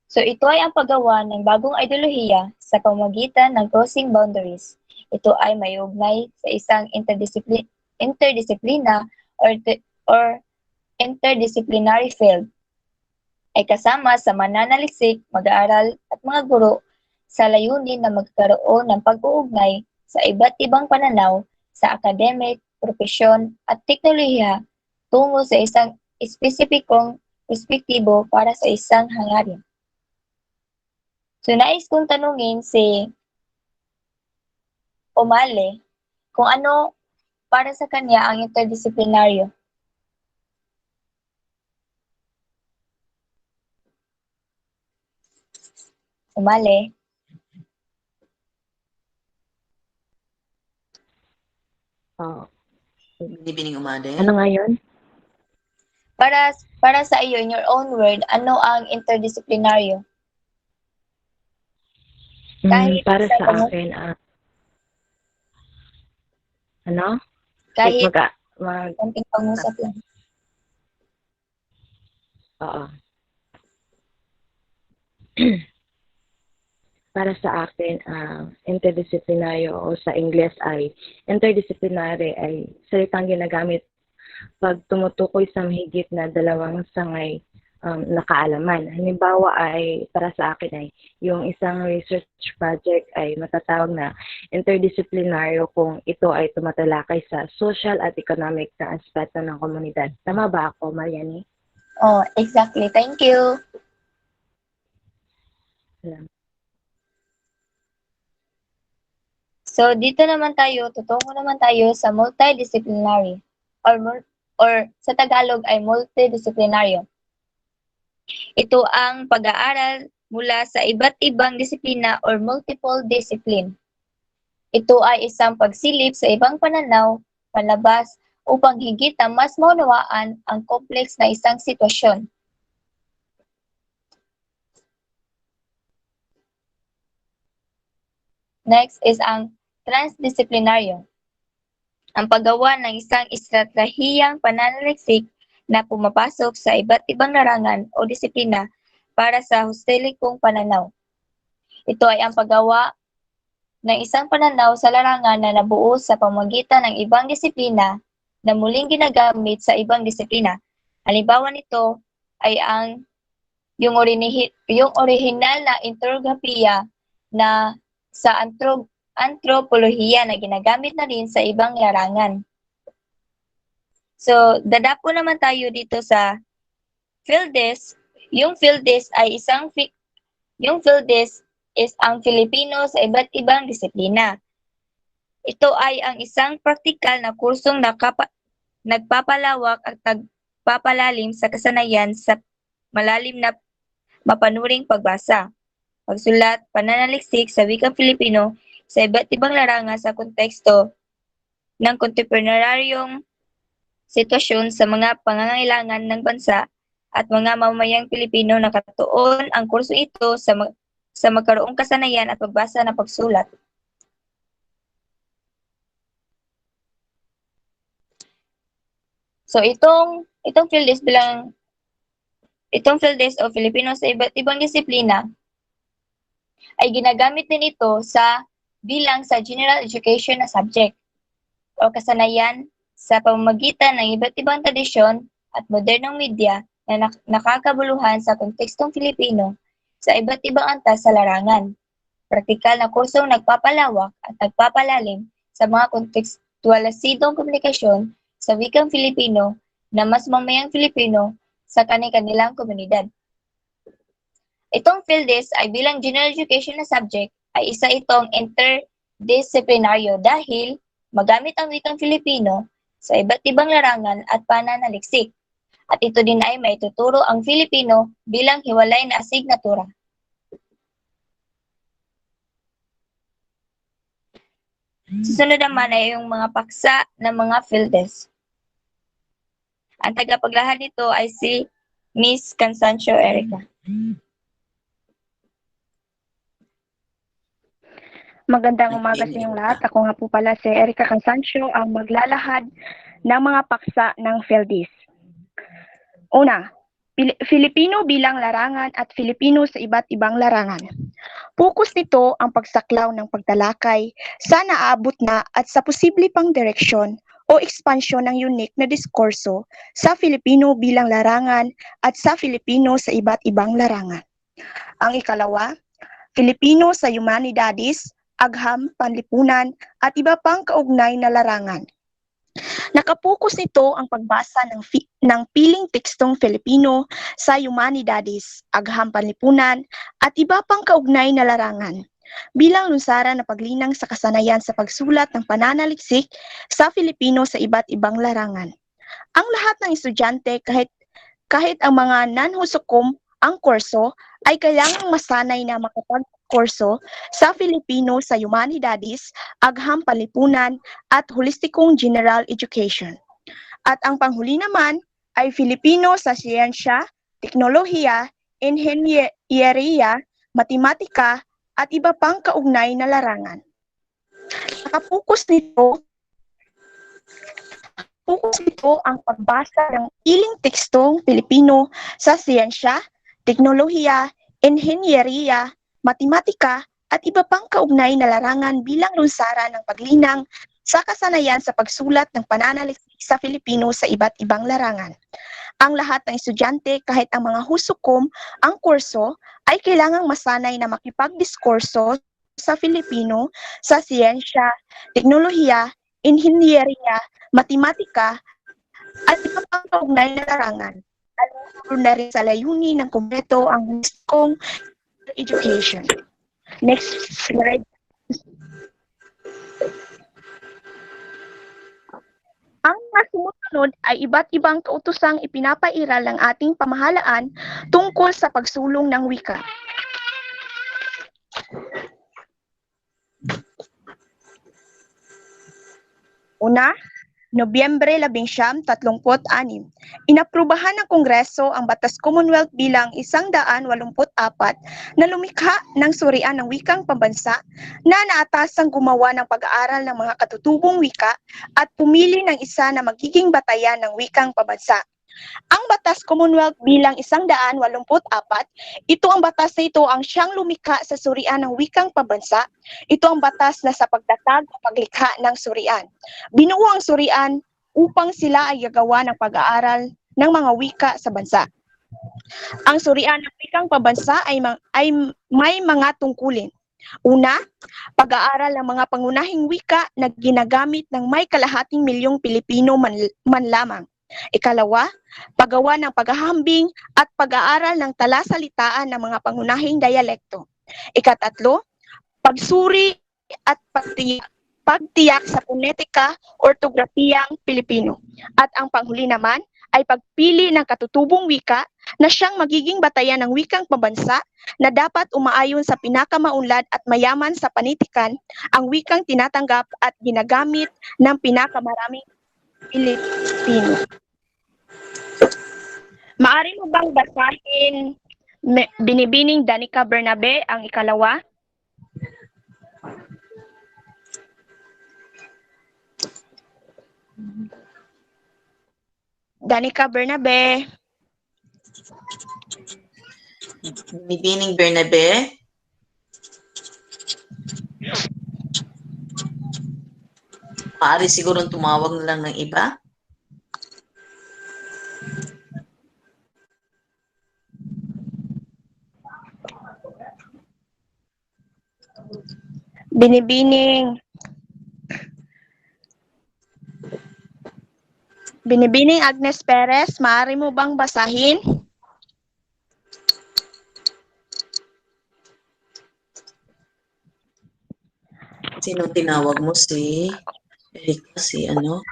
So ito ay ang paggawa ng bagong ideolohiya sa pamamagitan ng crossing boundaries. Ito ay may ugnay sa isang interdisiplina or interdisciplinary field. Ay kasama sa mananaliksik, mag-aaral at mga guro sa layunin na magkaroon ng pag-uugnay sa iba't ibang pananaw sa academic, propesyon at teknolohiya tungo sa isang espesipikong perspektibo para sa isang hangarin. So nais kong tanungin si Omale kung ano para sa kanya ang interdisiplinaryo. Umali. Oh, Binibining umade. ano nga yun? Para sa iyo, in your own word, ano ang interdisiplinaryo? Kahit Para sa sa ano? akin, ano? Kahit Mag, konting pangusap lang. oo. Para sa akin, interdisciplinaryo o sa Ingles ay interdisciplinary ay salitang ginagamit pag tumutukoy sa mahigit na dalawang sangay na kaalaman. Halimbawa ay para sa akin ay yung isang research project ay matatawag na interdisciplinaryo kung ito ay tumatalakay sa social at economic na aspeto ng komunidad. Tama ba ako, Mariani? Oh, exactly. Thank you. Salamat. So, dito naman tayo, tutungo naman tayo sa multidisciplinary or sa Tagalog ay multidisciplinaryo. Ito ang pag-aaral mula sa iba't ibang disiplina or multiple discipline. Ito ay isang pagsilip sa ibang pananaw, panlabas, upang higit na mas maunawaan ang complex na isang sitwasyon. Next is ang transdisciplinaryo. Ang paggawa ng isang estratehiyang pananaliksik na pumapasok sa iba't ibang larangan o disiplina para sa holistikong pananaw. Ito ay ang paggawa ng isang pananaw sa larangan na nabuo sa pamamagitan ng ibang disiplina na muling ginagamit sa ibang disiplina. Halimbawa nito ay yung orihinal na interografiya na sa antropolohiya na ginagamit na rin sa ibang larangan. So, dadapo naman tayo dito sa PhilDes. Yung PhilDes is ang Filipino sa iba't ibang disiplina. Ito ay ang isang praktikal na kursong nagpapalawak at nagpapalalim sa kasanayan sa malalim na mapanuring pagbasa, pagsulat, pananaliksik sa wikang Filipino sa iba't ibang larangan sa konteksto ng kontemporaryong sitwasyon sa mga pangangailangan ng bansa at mga mamamayang Pilipino. Nakatuon ang kurso ito sa magkaroong kasanayan at pagbasa na pagsulat. So itong PhilDes o Filipino sa iba't ibang disiplina ay ginagamit din ito bilang sa general education na subject o kasanayan sa pamamagitan ng iba't ibang tradisyon at modernong media na nakakabuluhan sa kontekstong Filipino sa iba't ibang antas sa larangan. Praktikal na kursong nagpapalawak at nagpapalalim sa mga kontekstualisidong komunikasyon sa wikang Filipino na mas mamayang Filipino sa kanilang komunidad. Itong PhilDes ay bilang general education na subject ay isa itong interdisciplinaryo dahil magamit ang wikang Filipino sa iba't ibang larangan at pananaliksik. At ito din ay may tuturo ang Filipino bilang hiwalay na asignatura. Susunod naman ay yung mga paksa ng mga PhilDes. Ang tagapaglahad nito ay si Miss Constancio Erica. Magandang umaga sa Okay, inyong Erika. lahat. Ako nga po pala si Erica Consancio, ang maglalahad ng mga paksa ng PhilDis. Una, Filipino bilang larangan at Filipino sa iba't ibang larangan. Focus nito ang pagsaklaw ng pagtalakay sa naaabot na at sa posible pang direksyon o ekspansyon ng unique na diskurso sa Filipino bilang larangan at sa Filipino sa iba't ibang larangan. Ang ikalawa, Filipino sa Humanidades, Agham, Panlipunan at iba pang kaugnay na larangan. Nakapokus nito ang pagbasa ng piling tekstong Filipino sa Humanidades, Agham, Panlipunan at iba pang kaugnay na larangan bilang lunsaran na paglinang sa kasanayan sa pagsulat ng pananaliksik sa Filipino sa iba't ibang larangan. Ang lahat ng estudyante kahit ang mga non-husukom ang kurso ay kailangang masanay na makapag-kurso sa Filipino sa Humanidades, Agham, Panlipunan at Holistikong General Education. At ang panghuli naman ay Filipino sa siyensya, teknolohiya, inhenyeriya, matematika at iba pang kaugnay na larangan. Nakapokus nito ang pagbasa ng piling tekstong Pilipino sa siyensya, teknolohiya, inhenyeriya, matematika at iba pang kaugnay na larangan bilang lunsaran ng paglinang sa kasanayan sa pagsulat ng pananaliksik sa Filipino sa iba't ibang larangan. Ang lahat ng estudyante kahit ang mga husukom ang kurso ay kailangang masanay na makipagdiskurso sa Filipino sa siyensya, teknolohiya, inhenyeriya, matematika at iba pang kaugnay na larangan. Lalo na rin sa layunin ng kumpleto ang holistikong education. Next slide. Ang mga sumusunod ay iba't ibang kautosang ipinapairal ng ating pamahalaan tungkol sa pagsulong ng wika. Una, Nobyembre 1936, inaprubahan ng Kongreso ang Batas Commonwealth bilang 184 na lumikha ng surian ng wikang pambansa na naatasang gumawa ng pag-aaral ng mga katutubong wika at pumili ng isa na magiging batayan ng wikang pambansa. Ang Batas Commonwealth bilang 184, ito ang batas na ito ang siyang lumikha sa surian ng wikang pambansa. Ito ang batas na sa pagtatag o paglikha ng surian. Binuo ang surian upang sila ay gagawa ng pag-aaral ng mga wika sa bansa. Ang surian ng wikang pambansa ay may mga tungkulin. Una, pag-aaral ng mga pangunahing wika na ginagamit ng may kalahating milyong Pilipino man lamang. Ikalawa, paggawa ng paghahambing at pag-aaral ng talasalitaan ng mga pangunahing dialekto. Ikatatlo, pagsuri at pagtiyak sa ponetika, ortografiyang Pilipino. At ang panghuli naman ay pagpili ng katutubong wika na siyang magiging batayan ng wikang pambansa na dapat umaayon sa pinakamaunlad at mayaman sa panitikan, ang wikang tinatanggap at ginagamit ng pinakamaraming Pilipino. Maari mo bang basahin Binibining Danica Bernabe ang ikalawa? Danica Bernabe. Binibining Bernabe. Maaari siguro tumawag na lang ng iba. Binibining Agnes Perez, maaari mo bang basahin? Sino tinawag mo? Si Erika, si ano?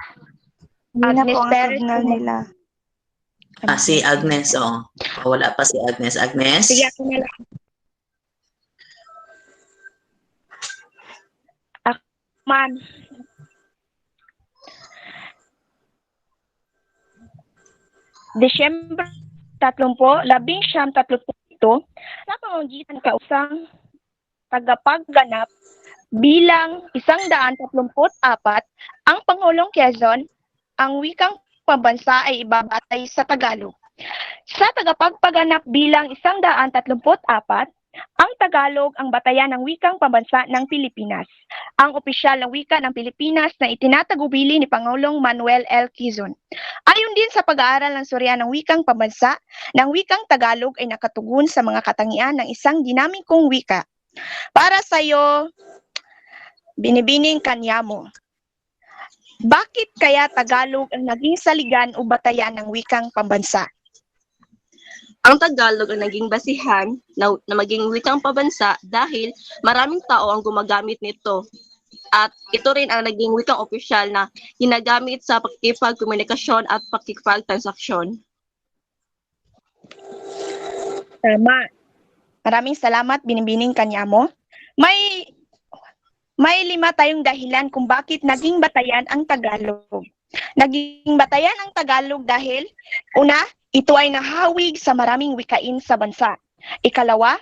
Agnes Perez nila. Si Agnes, oh. Wala pa si Agnes. Agnes? Sige, ako na lang. Ma'am. Desyembre 1937, napamamagitan kausang tagapagganap bilang 134, ang Pangulong Quezon, ang wikang pambansa ay ibabatay sa Tagalog. Sa tagapagpaganap bilang 134, ang Tagalog ang batayan ng wikang pambansa ng Pilipinas, ang opisyal na wika ng Pilipinas na itinatagubili ni Pangulong Manuel L. Quezon. Ayon din sa pag-aaral ng Surya ng wikang pambansa, ng wikang Tagalog ay nakatugon sa mga katangian ng isang dinamikong wika. Para sa iyo, Binibining Kanyamo, bakit kaya Tagalog ang naging saligan o batayan ng wikang pambansa? Ang Tagalog ang naging basihan na maging wikang pambansa dahil maraming tao ang gumagamit nito. At ito rin ang naging wikang opisyal na ginagamit sa pakikipagkomunikasyon at pakikipagtransaksyon. Tama. Maraming salamat, Binibining Kanyamo. May 5 tayong dahilan kung bakit naging batayan ang Tagalog. Naging batayan ang Tagalog dahil, una, ito ay nahawig sa maraming wikain sa bansa. Ikalawa,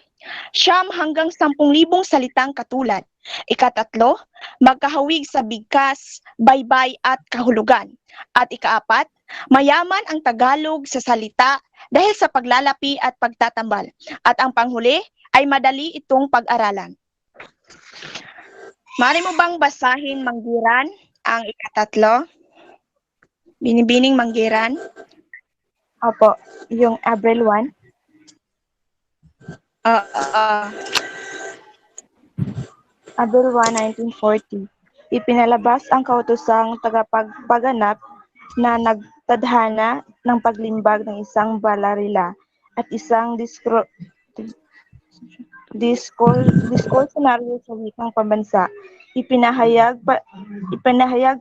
9 hanggang 10,000 salitang katulad. Ikatatlo, magkahawig sa bigkas, baybay at kahulugan. At ikaapat, mayaman ang Tagalog sa salita dahil sa paglalapi at pagtatambal. At ang panghuli ay madali itong pag-aralan. Maaari mo bang basahin, Manggiran, ang ikatatlo? Binibining Manggiran? Opo, yung April 1. April 1, 1940. Ipinalabas ang kautosang tagapagpaganap na nagtadhana ng paglimbag ng isang balarila at isang diskursunaryo sa wikang pambansa. Ipinahayag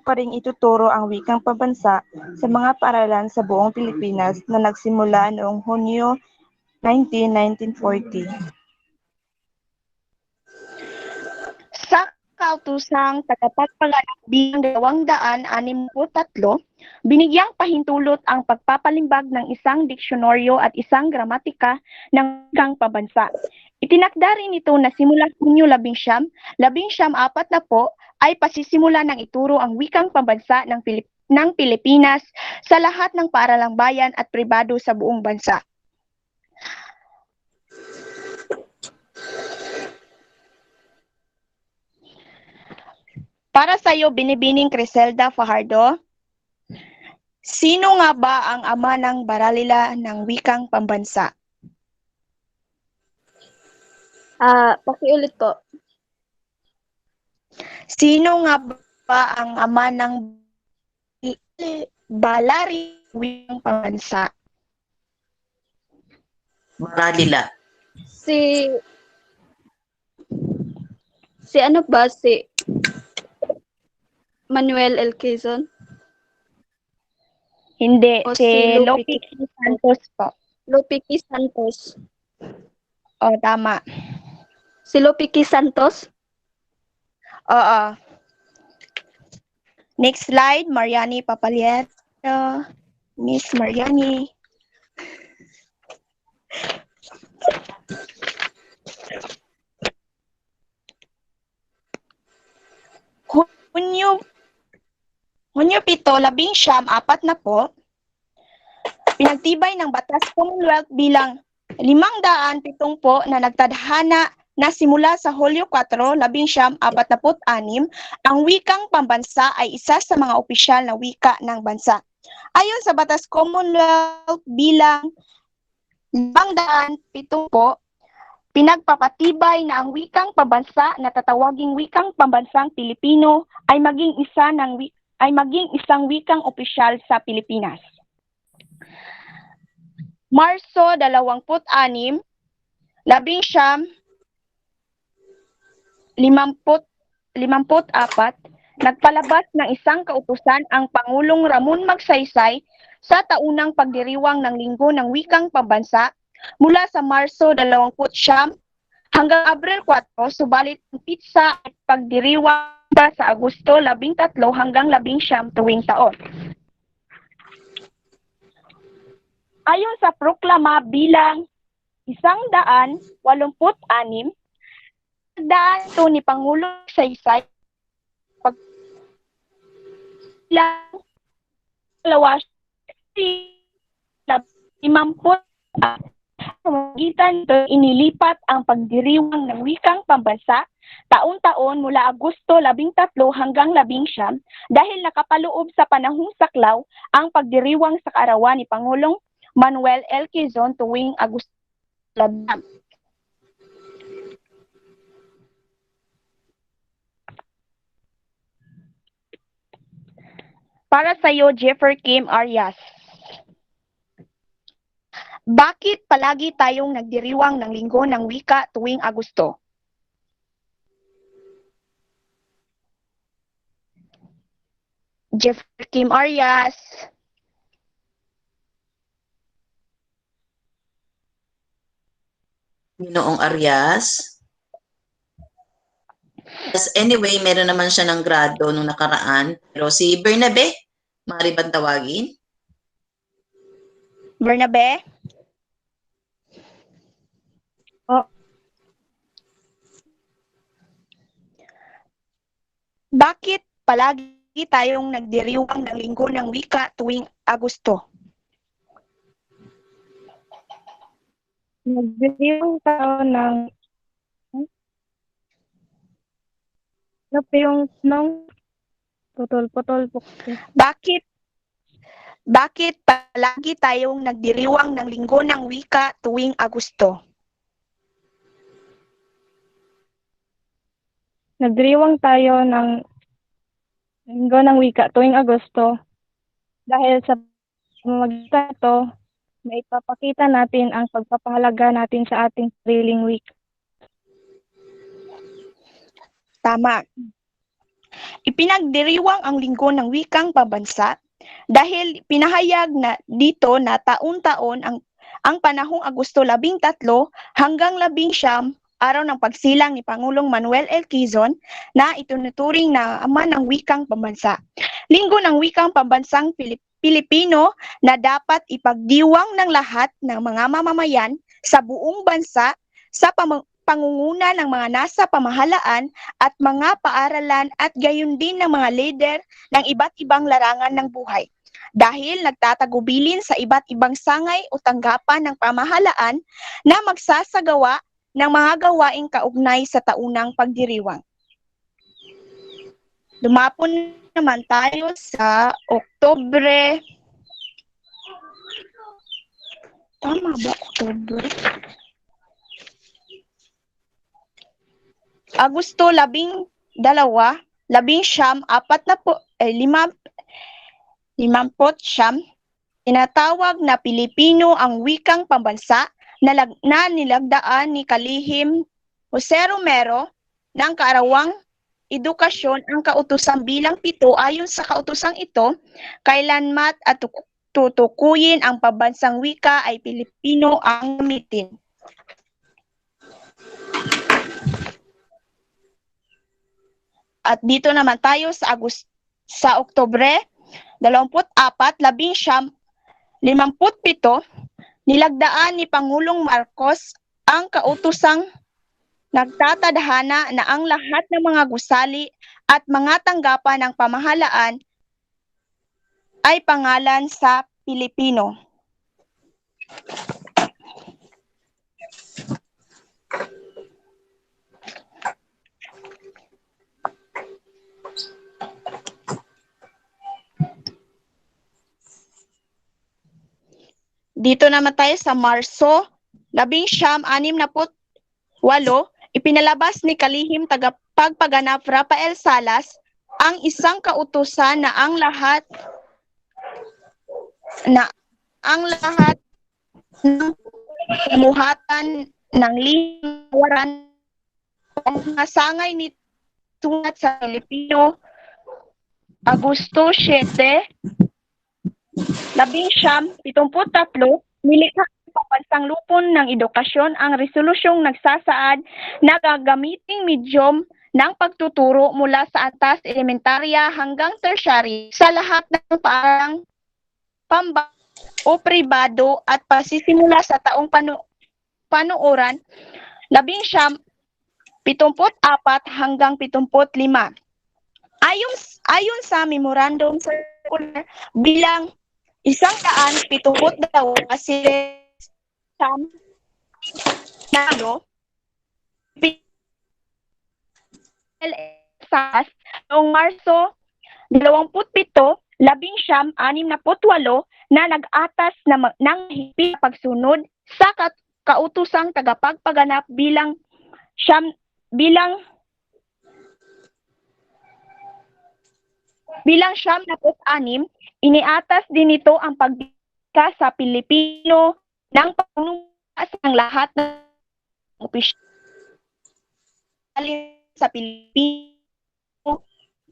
pa ring ituturo ang wikang pambansa sa mga paaralan sa buong Pilipinas na nagsimula noong Hunyo 19, 1940. Sa kautosang tagapagpaganap bilang 263, binigyang pahintulot ang pagpapalimbag ng isang diksyonaryo at isang gramatika ng wikang pambansa. Itinakda rin ito na simula Hunyo 11, 1940 ay pasisimula ng ituro ang wikang pambansa ng Pilipinas sa lahat ng paaralang bayan at pribado sa buong bansa. Para sa iyo, Binibining Criselda Fajardo, sino nga ba ang ama ng baralila ng wikang pambansa? Pakiulit po. Sino nga ba ang ama ng balari wikang pambansa? Baralila. Si ano ba? Si Manuel L. Quezon? Hindi, O si Lope Lope Santos po. Lope Q. Santos. O, tama. Si Lope Q. Santos? Oo. Next slide, Mariani Papaliero. Miss Mariani. Hunyo 7, 19, 4 po, pinagtibay ng Batas Commonwealth bilang 570 na nagtadhana na simula sa Hulyo 4, 1946, ang wikang pambansa ay isa sa mga opisyal na wika ng bansa. Ayon sa Batas Commonwealth bilang 570 po, pinagpapatibay na ang wikang pambansa na tatawaging wikang pambansang Pilipino ay maging isang wikang opisyal sa Pilipinas. Marso 26, 1954, nagpalabas ng isang kautusan ang Pangulong Ramon Magsaysay sa taunang pagdiriwang ng Linggo ng Wikang Pambansa mula sa Marso 29 hanggang Abril 4, subalit ang pitsa at pagdiriwang sa Agosto 13 hanggang 19 tuwing taon. Ayon sa proklama bilang 186, Daan ito ni Pangulong Saysay paglang lawas imamput pamamagitan ito inilipat ang pagdiriwang ng wikang pambansa taon-taon mula Agosto 13 hanggang 19 dahil nakapaloob sa panahong saklaw ang pagdiriwang sa kaarawan ni Pangulong Manuel L. Quezon tuwing Agosto 11. Para sa iyo, Jeffer Kim Arias. Bakit palagi tayong nagdiriwang ng linggo ng wika tuwing Agosto? Jeffer Kim Arias. Ginoong Arias. Anyway, meron naman siya ng grado nung nakaraan. Pero si Bernabe, maaari bang tawagin? Bernabe? Bakit palagi tayong nagdiriwang ng linggo ng wika tuwing Agosto? Nagdiriwang tayo ng yung putol-putol po. Bakit palagi tayong nagdiriwang ng linggo ng wika tuwing Agosto? Nagdiriwang tayo ng linggo ng wika tuwing Agosto dahil sa pamamagitan ito, may ipapakita natin ang pagpapahalaga natin sa ating sariling wika. Tama. Ipinagdiriwang ang linggo ng wikang pambansa dahil pinahayag na dito na taon-taon ang panahong Agosto 13 hanggang 19 araw ng pagsilang ni Pangulong Manuel L. Quezon na itinuturing na ama ng wikang pambansa. Linggo ng wikang pambansang Pilipino na dapat ipagdiwang ng lahat ng mga mamamayan sa buong bansa sa pangunguna ng mga nasa pamahalaan at mga paaralan at gayon din ng mga leader ng iba't ibang larangan ng buhay. Dahil nagtatagubilin sa iba't ibang sangay o tanggapan ng pamahalaan na magsasagawa ng mga gawaing kaugnay sa taunang pagdiriwang. Dumapon naman tayo sa Oktubre. Tama ba Oktubre? Agosto 12, 1949, tinatawag na Pilipino ang wikang pambansa na nilagdaan ni Kalihim Jose Romero ng Kaarawang Edukasyon ang kautosang bilang 7 ayon sa kautusang ito, kailanmat at tutukuyin ang pambansang wika ay Pilipino ang gamitin. At dito naman tayo sa Oktubre 24, 1957, nilagdaan ni Pangulong Marcos ang kautosang nagtatadhana na ang lahat ng mga gusali at mga tanggapan ng pamahalaan ay pangalan sa Pilipino. Dito naman tayo sa Marso 1968, ipinalabas ni Kalihim Tagapagpaganap Rafael Salas ang isang kautusan na ang lahat ng pamuhatan ng lingwaran ang mga sangay ni tunat sa Pilipino Agosto 7, 1973, nilikha ng Pambansang Lupon ng Edukasyon ang resolusyong nagsasaad na gagamiting medium ng pagtuturo mula sa antas elementarya hanggang tertiary sa lahat ng paaralang pambaba o pribado at pasisimula sa taong panuoran 19 74 hanggang 75. Ayon sa Memorandum Circular bilang 172 sila Nano PLSAS noong Marso 27, 1968 na nag-atas ng higpit na pagsunod sa kautusang tagapagpaganap bilang 76, iniatas din ito ang pagbika sa Pilipino ng panunuas ng lahat ng opisyal sa Pilipino,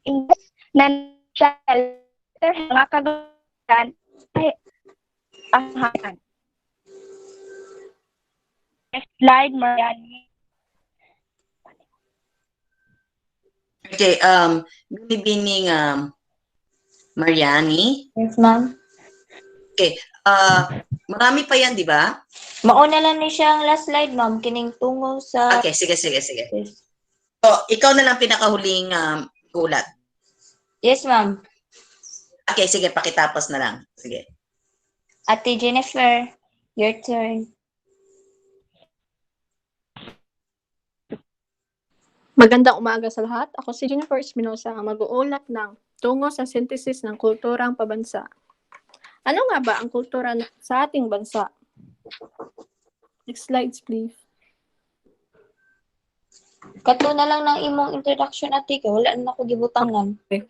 Ingles, na shelter, mga kagawaran ay ang hayan. Next slide, Mariani. Okay, Binibining Mariani. Yes, ma'am. Okay, marami pa yan, di ba? Mauna lang ni siyang last slide, ma'am. Kining tungo sa... Okay, sige. So, ikaw na lang pinakahuling gulat. Yes, ma'am. Okay, sige, pakitapos na lang. Sige. Ate Jennifer, your turn. Magandang umaga sa lahat. Ako si Jennifer Espinosa, ang mag-uulat ng tungo sa synthesis ng kulturang pabansa. Ano nga ba ang kultura sa ating bansa? Next slides, please. Kato na lang ng imong introduction, ate, kay wala na ako gibutangan. Okay.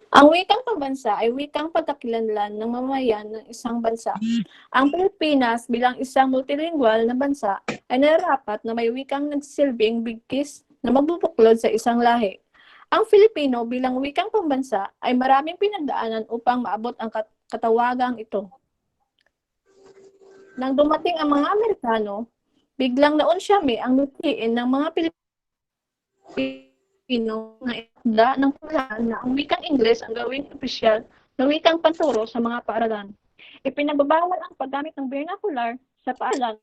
Ang wikang pambansa ay wikang pagkakilanlan ng mamamayan ng isang bansa. Ang Pilipinas bilang isang multilingual na bansa ay nararapat na may wikang nagsilbing bigkis na magbubuklod sa isang lahi. Ang Filipino bilang wikang pambansa ay maraming pinagdaanan upang maabot ang katawagang ito. Nang dumating ang mga Amerikano, biglang naunsyami ang lutiin ng mga Pilipino na itda ng pulaan na ang wikang Ingles ang gawing opisyal na wikang panturo sa mga paaralan. Ipinagbabawal ang paggamit ng vernacular sa paaralan.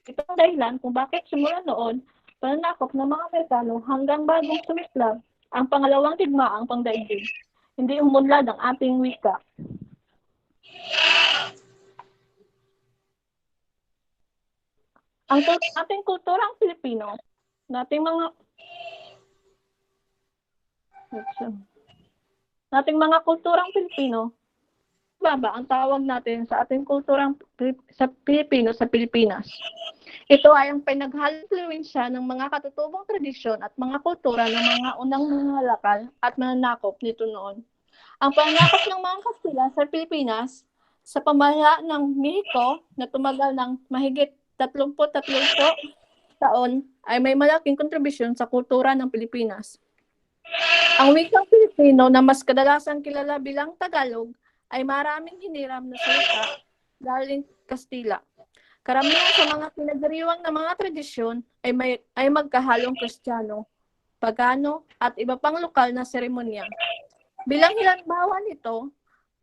Ito ang dahilan kung bakit simula noon pananakop ng mga Amerikano hanggang bagong sumislab ang pangalawang digmaang pangdaigdig. Hindi umunlad ang ating wika. Ang ating kulturang Pilipino, nating mga kulturang Pilipino, baba ang tawag natin sa ating kulturang sa Pilipino sa Pilipinas. Ito ay ang pinaghalumpluwensya ng mga katutubong tradisyon at mga kultura ng mga unang mga lakal at mananakop nito noon. Ang pananakop ng mga Kastila sa Pilipinas sa pamahala ng Mexico na tumagal ng mahigit 33 taon ay may malaking kontribusyon sa kultura ng Pilipinas. Ang wikang Pilipino na mas kadalasan kilala bilang Tagalog ay maraming hiniram na salita galing Kastila. Karamihan sa mga pinagdiriwang na mga tradisyon ay magkahalong Kristiyano, Pagano at iba pang lokal na seremonya. Bilang halimbawa nito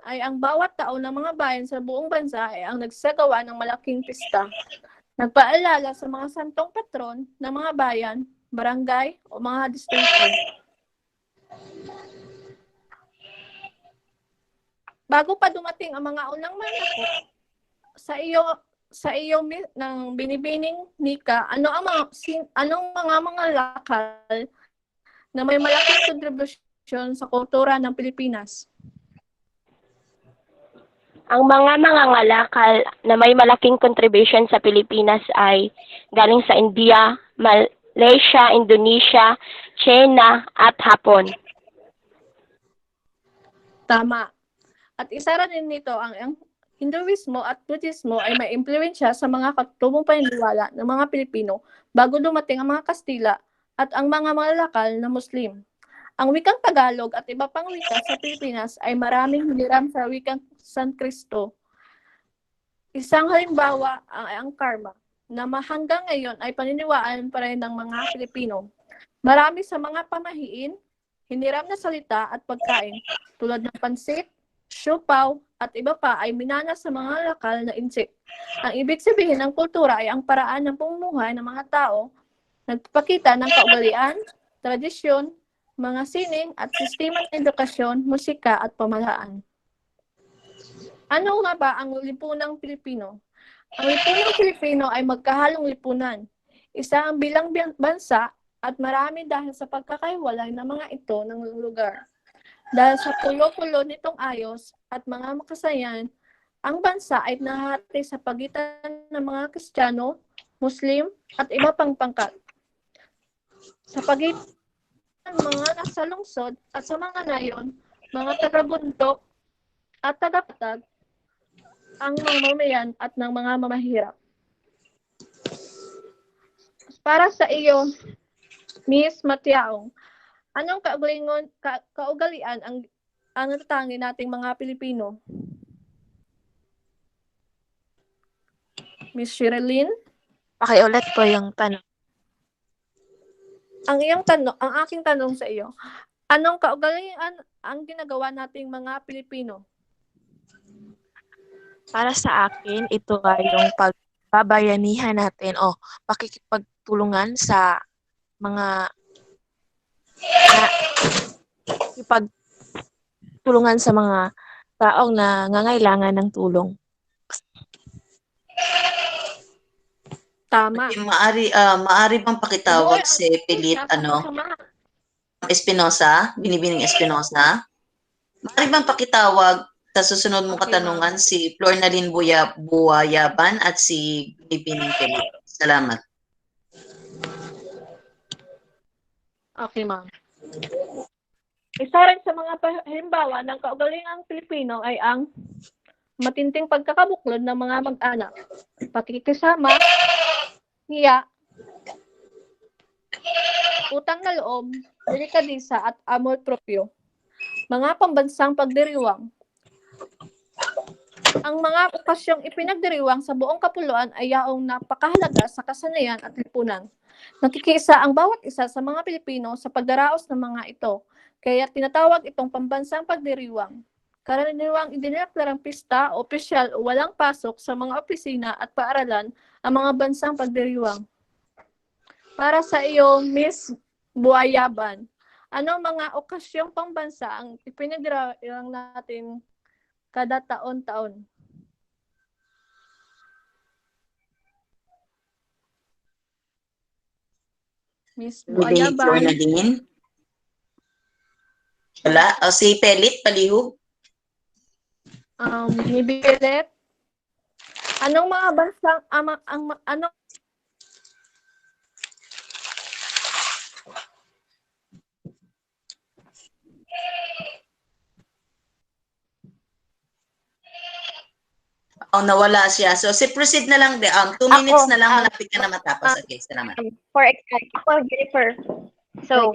ay ang bawat taon ng mga bayan sa buong bansa ay ang nagsagawa ng malaking pista. Nagpaalala sa mga santong patron ng mga bayan, barangay o mga distrito. Bago pa dumating ang mga unang manakop, sa iyo ng binibining Nika, anong mga lakal na may malaking kontribusyon sa kultura ng Pilipinas? Ang mga lakal na may malaking contribution sa Pilipinas ay galing sa India, Malaysia, Indonesia, China at Hapon. Tama. At isa rin nito ang Hinduismo at Buddhismo ay may impluwensya sa mga katutubong paniniwala ng mga Pilipino bago dumating ang mga Kastila at ang mga lakal na Muslim. Ang wikang Tagalog at iba pang wika sa Pilipinas ay maraming hiniram sa wikang Sanskristo. Isang halimbawa ang karma na hanggang ngayon ay paniniwalaan pa rin ng mga Pilipino. Marami sa mga pamahiin, hiniram na salita at pagkain tulad ng pansit, siopaw, at iba pa ay minana sa mga lokal na insik. Ang ibig sabihin ng kultura ay ang paraan ng pamumuhay ng mga tao, nagpapakita ng kaugalian, tradisyon, mga sining at sistema ng edukasyon, musika at pamahalaan. Ano nga ba ang lipunang Pilipino? Ang lipunang Pilipino ay magkahalong lipunan. Isa ang bilang bansa at marami dahil sa pagkakaiwalay ng mga ito ng lugar. Dahil sa pulo-pulo nitong ayos at mga makasayan, ang bansa ay nahati sa pagitan ng mga Kristiyano, Muslim at iba pang pangkat. Sa pagitan ng mga nasa lungsod at sa mga nayon, mga taga-bundok at taga-patag, ang mga mamayan at ng mga mamahirap. Para sa iyo, Miss Matiaong, anong kaugalian ang natatangi nating mga Pilipino? Miss Sherilyn? Pakiulit po yung tanong. Ang aking tanong sa iyo, anong kaugalian ang ginagawa nating mga Pilipino? Para sa akin, ito ay yung pagbabayanihan natin o pakikipagtulungan sa mga ipagtulungan sa mga taong nangangailangan ng tulong. Tama. Maari bang pakitawag si Pilit Espinosa, Binibining Espinosa? Maari bang pakitawag sa susunod mong katanungan si Flornalyn Buayaban at si Binibining Pilit? Salamat. Okay, ma'am. Isa rin sa mga halimbawa ng kaugaliang Pilipino ay ang matinding pagkakabuklod ng mga mag-anak, pakikisama, hiya, utang na loob, delikadisa at amor proprio, mga pambansang pagdiriwang. Ang mga okasyong ipinagdiriwang sa buong kapuluan ay yaong napakahalaga sa kasanayan at lipunan. Nakikiisa ang bawat isa sa mga Pilipino sa pagdaraos ng mga ito, kaya tinatawag itong pambansang pagdiriwang. Karaniwang idineklarang pista, opisyal o walang pasok sa mga opisina at paaralan ang mga bansang pagdiriwang. Para sa iyo, Miss Buayaban, anong mga okasyong pambansa ang ipinagdiriwang natin kada taon-taon? Miss Buayaban. Flornalyn? Wala? O si Pelit, palihog? Binibilit. Anong mga bansang anong nawala siya. So, proceed na lang. 2 minutes na lang, malapit ka na matapos. Okay, salamat. For example, Jennifer, so,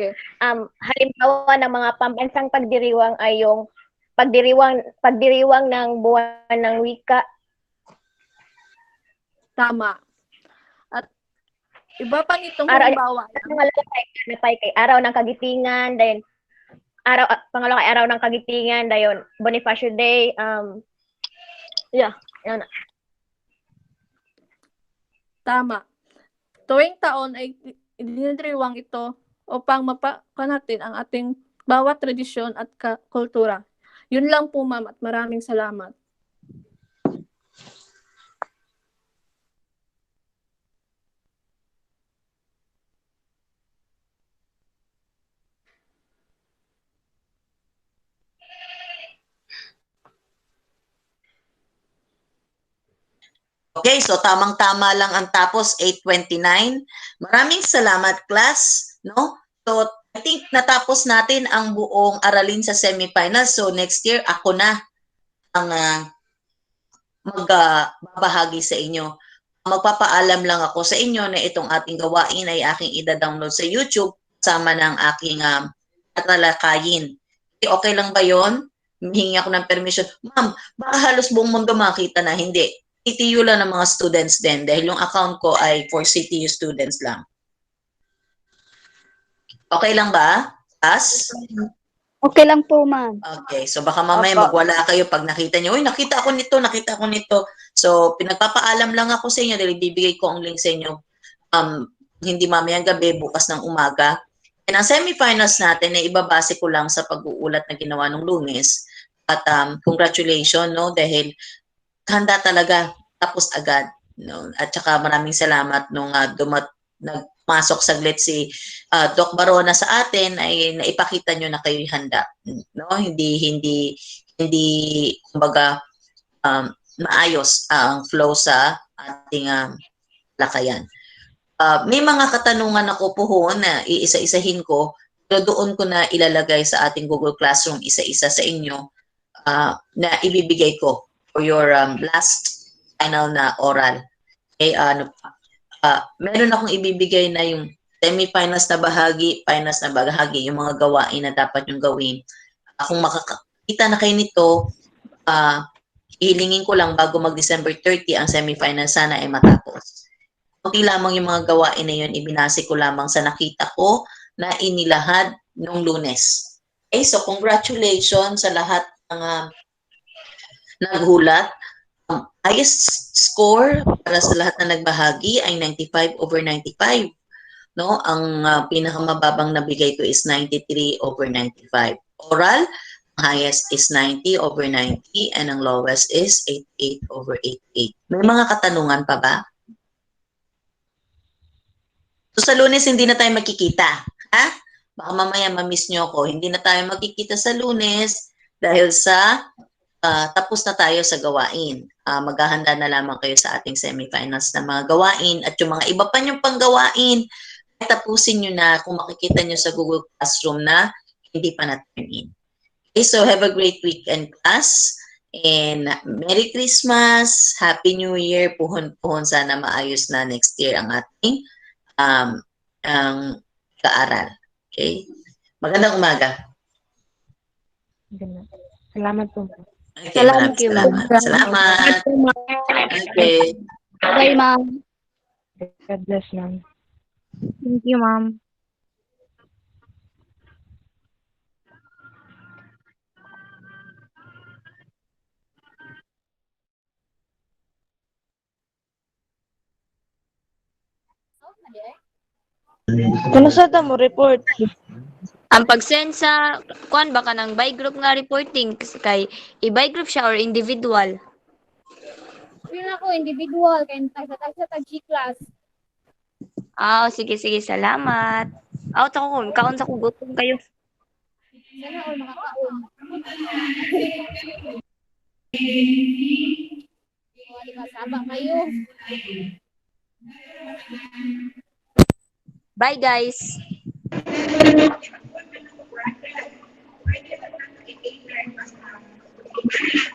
halimbawa ng mga pambansang pagdiriwang ay yung pagdiriwang ng buwan ng wika. Tama. At iba pa nitong halimbawa. Napay kay Araw ng Kagitingan, then pangalawa kay Araw ng Kagitingan, dayon Bonifacio Day, yan. Tama. Tuwing taon ay dinidiriwang ito upang mapakanatin ang ating bawat tradisyon at kultura. Yun lang po, ma'am, at maraming salamat. Okay, so tamang-tama lang ang tapos, 8:29. Maraming salamat, class. No? So, I think natapos natin ang buong aralin sa semifinals. So, next year, ako na ang magbabahagi sa inyo. Magpapaalam lang ako sa inyo na itong ating gawain ay aking ida-download sa YouTube kasama ng aking tatalakayin. Okay lang ba yon? Hihingi ako ng permission. Ma'am, baka halos buong mundo makita na. Hindi. CTU lang ng mga students din dahil yung account ko ay for CTU students lang. Okay lang ba? As? Okay lang po, ma'am. Okay, so baka mamaya Opo. magwala kayo pag nakita niyo, uy, nakita ko nito, nakita ko nito. So, pinagpapaalam lang ako sa inyo dahil bibigay ko ang link sa inyo. Hindi mamayang gabi, bukas ng umaga. And ang semifinals natin ay ibabase ko lang sa pag-uulat na ginawa nung Lunes. At congratulations, no, dahil handa talaga, tapos agad. No? At saka maraming salamat nung nagmasok saglit si Doc Barona sa atin ay naipakita nyo na kayo'y handa. No? Hindi kumbaga maayos ang flow sa ating lakayan. May mga katanungan ako puhon na iisa-isahin ko, pero doon ko na ilalagay sa ating Google Classroom isa-isa sa inyo na ibibigay ko for your last final na oral. Okay, meron akong ibibigay na yung semi-finals na bahagi, finals na bahagi, yung mga gawain na dapat yung gawin. Kung makakita na kayo nito, ihilingin ko lang bago mag-December 30 ang semi-final sana ay matapos. Kunti lamang yung mga gawain na yun, ibinase ko lamang sa nakita ko na inilahad nung Lunes. Okay, so congratulations sa lahat ng naghulat. Highest score para sa lahat na nagbahagi ay 95/95. No? Ang pinakamababang nabigay ko is 93/95. Oral, highest is 90/90 and ang lowest is 88/88. May mga katanungan pa ba? So sa Lunes hindi na tayo magkikita, ha? Baka mamaya ma-miss nyo ako. Hindi na tayo magkikita sa Lunes dahil sa tapos na tayo sa gawain. Maghahanda na lamang kayo sa ating semifinals na mga gawain at yung mga iba pa nyong panggawain, tapusin nyo na kung makikita nyo sa Google Classroom na hindi pa na-turn in. Okay, so have a great weekend, class. And Merry Christmas, Happy New Year, puhon-puhon sana maayos na next year ang ating ang kaaral. Okay? Magandang umaga. Salamat po. Okay, Salamat maraming salamat. Okay. Bye, ma'am. God bless, ma'am. Thank you, ma'am. Kung sa mo report. Ang pag-send sa kuan baka ng by group nga reporting kay i-by group siya or individual. Yun ako, individual, kaya tagsa G-class. Sige, salamat. Out ako, kaon sa gutom kayo. Sana all makakaon. Wali masabang kayo. Bye guys. Thank you.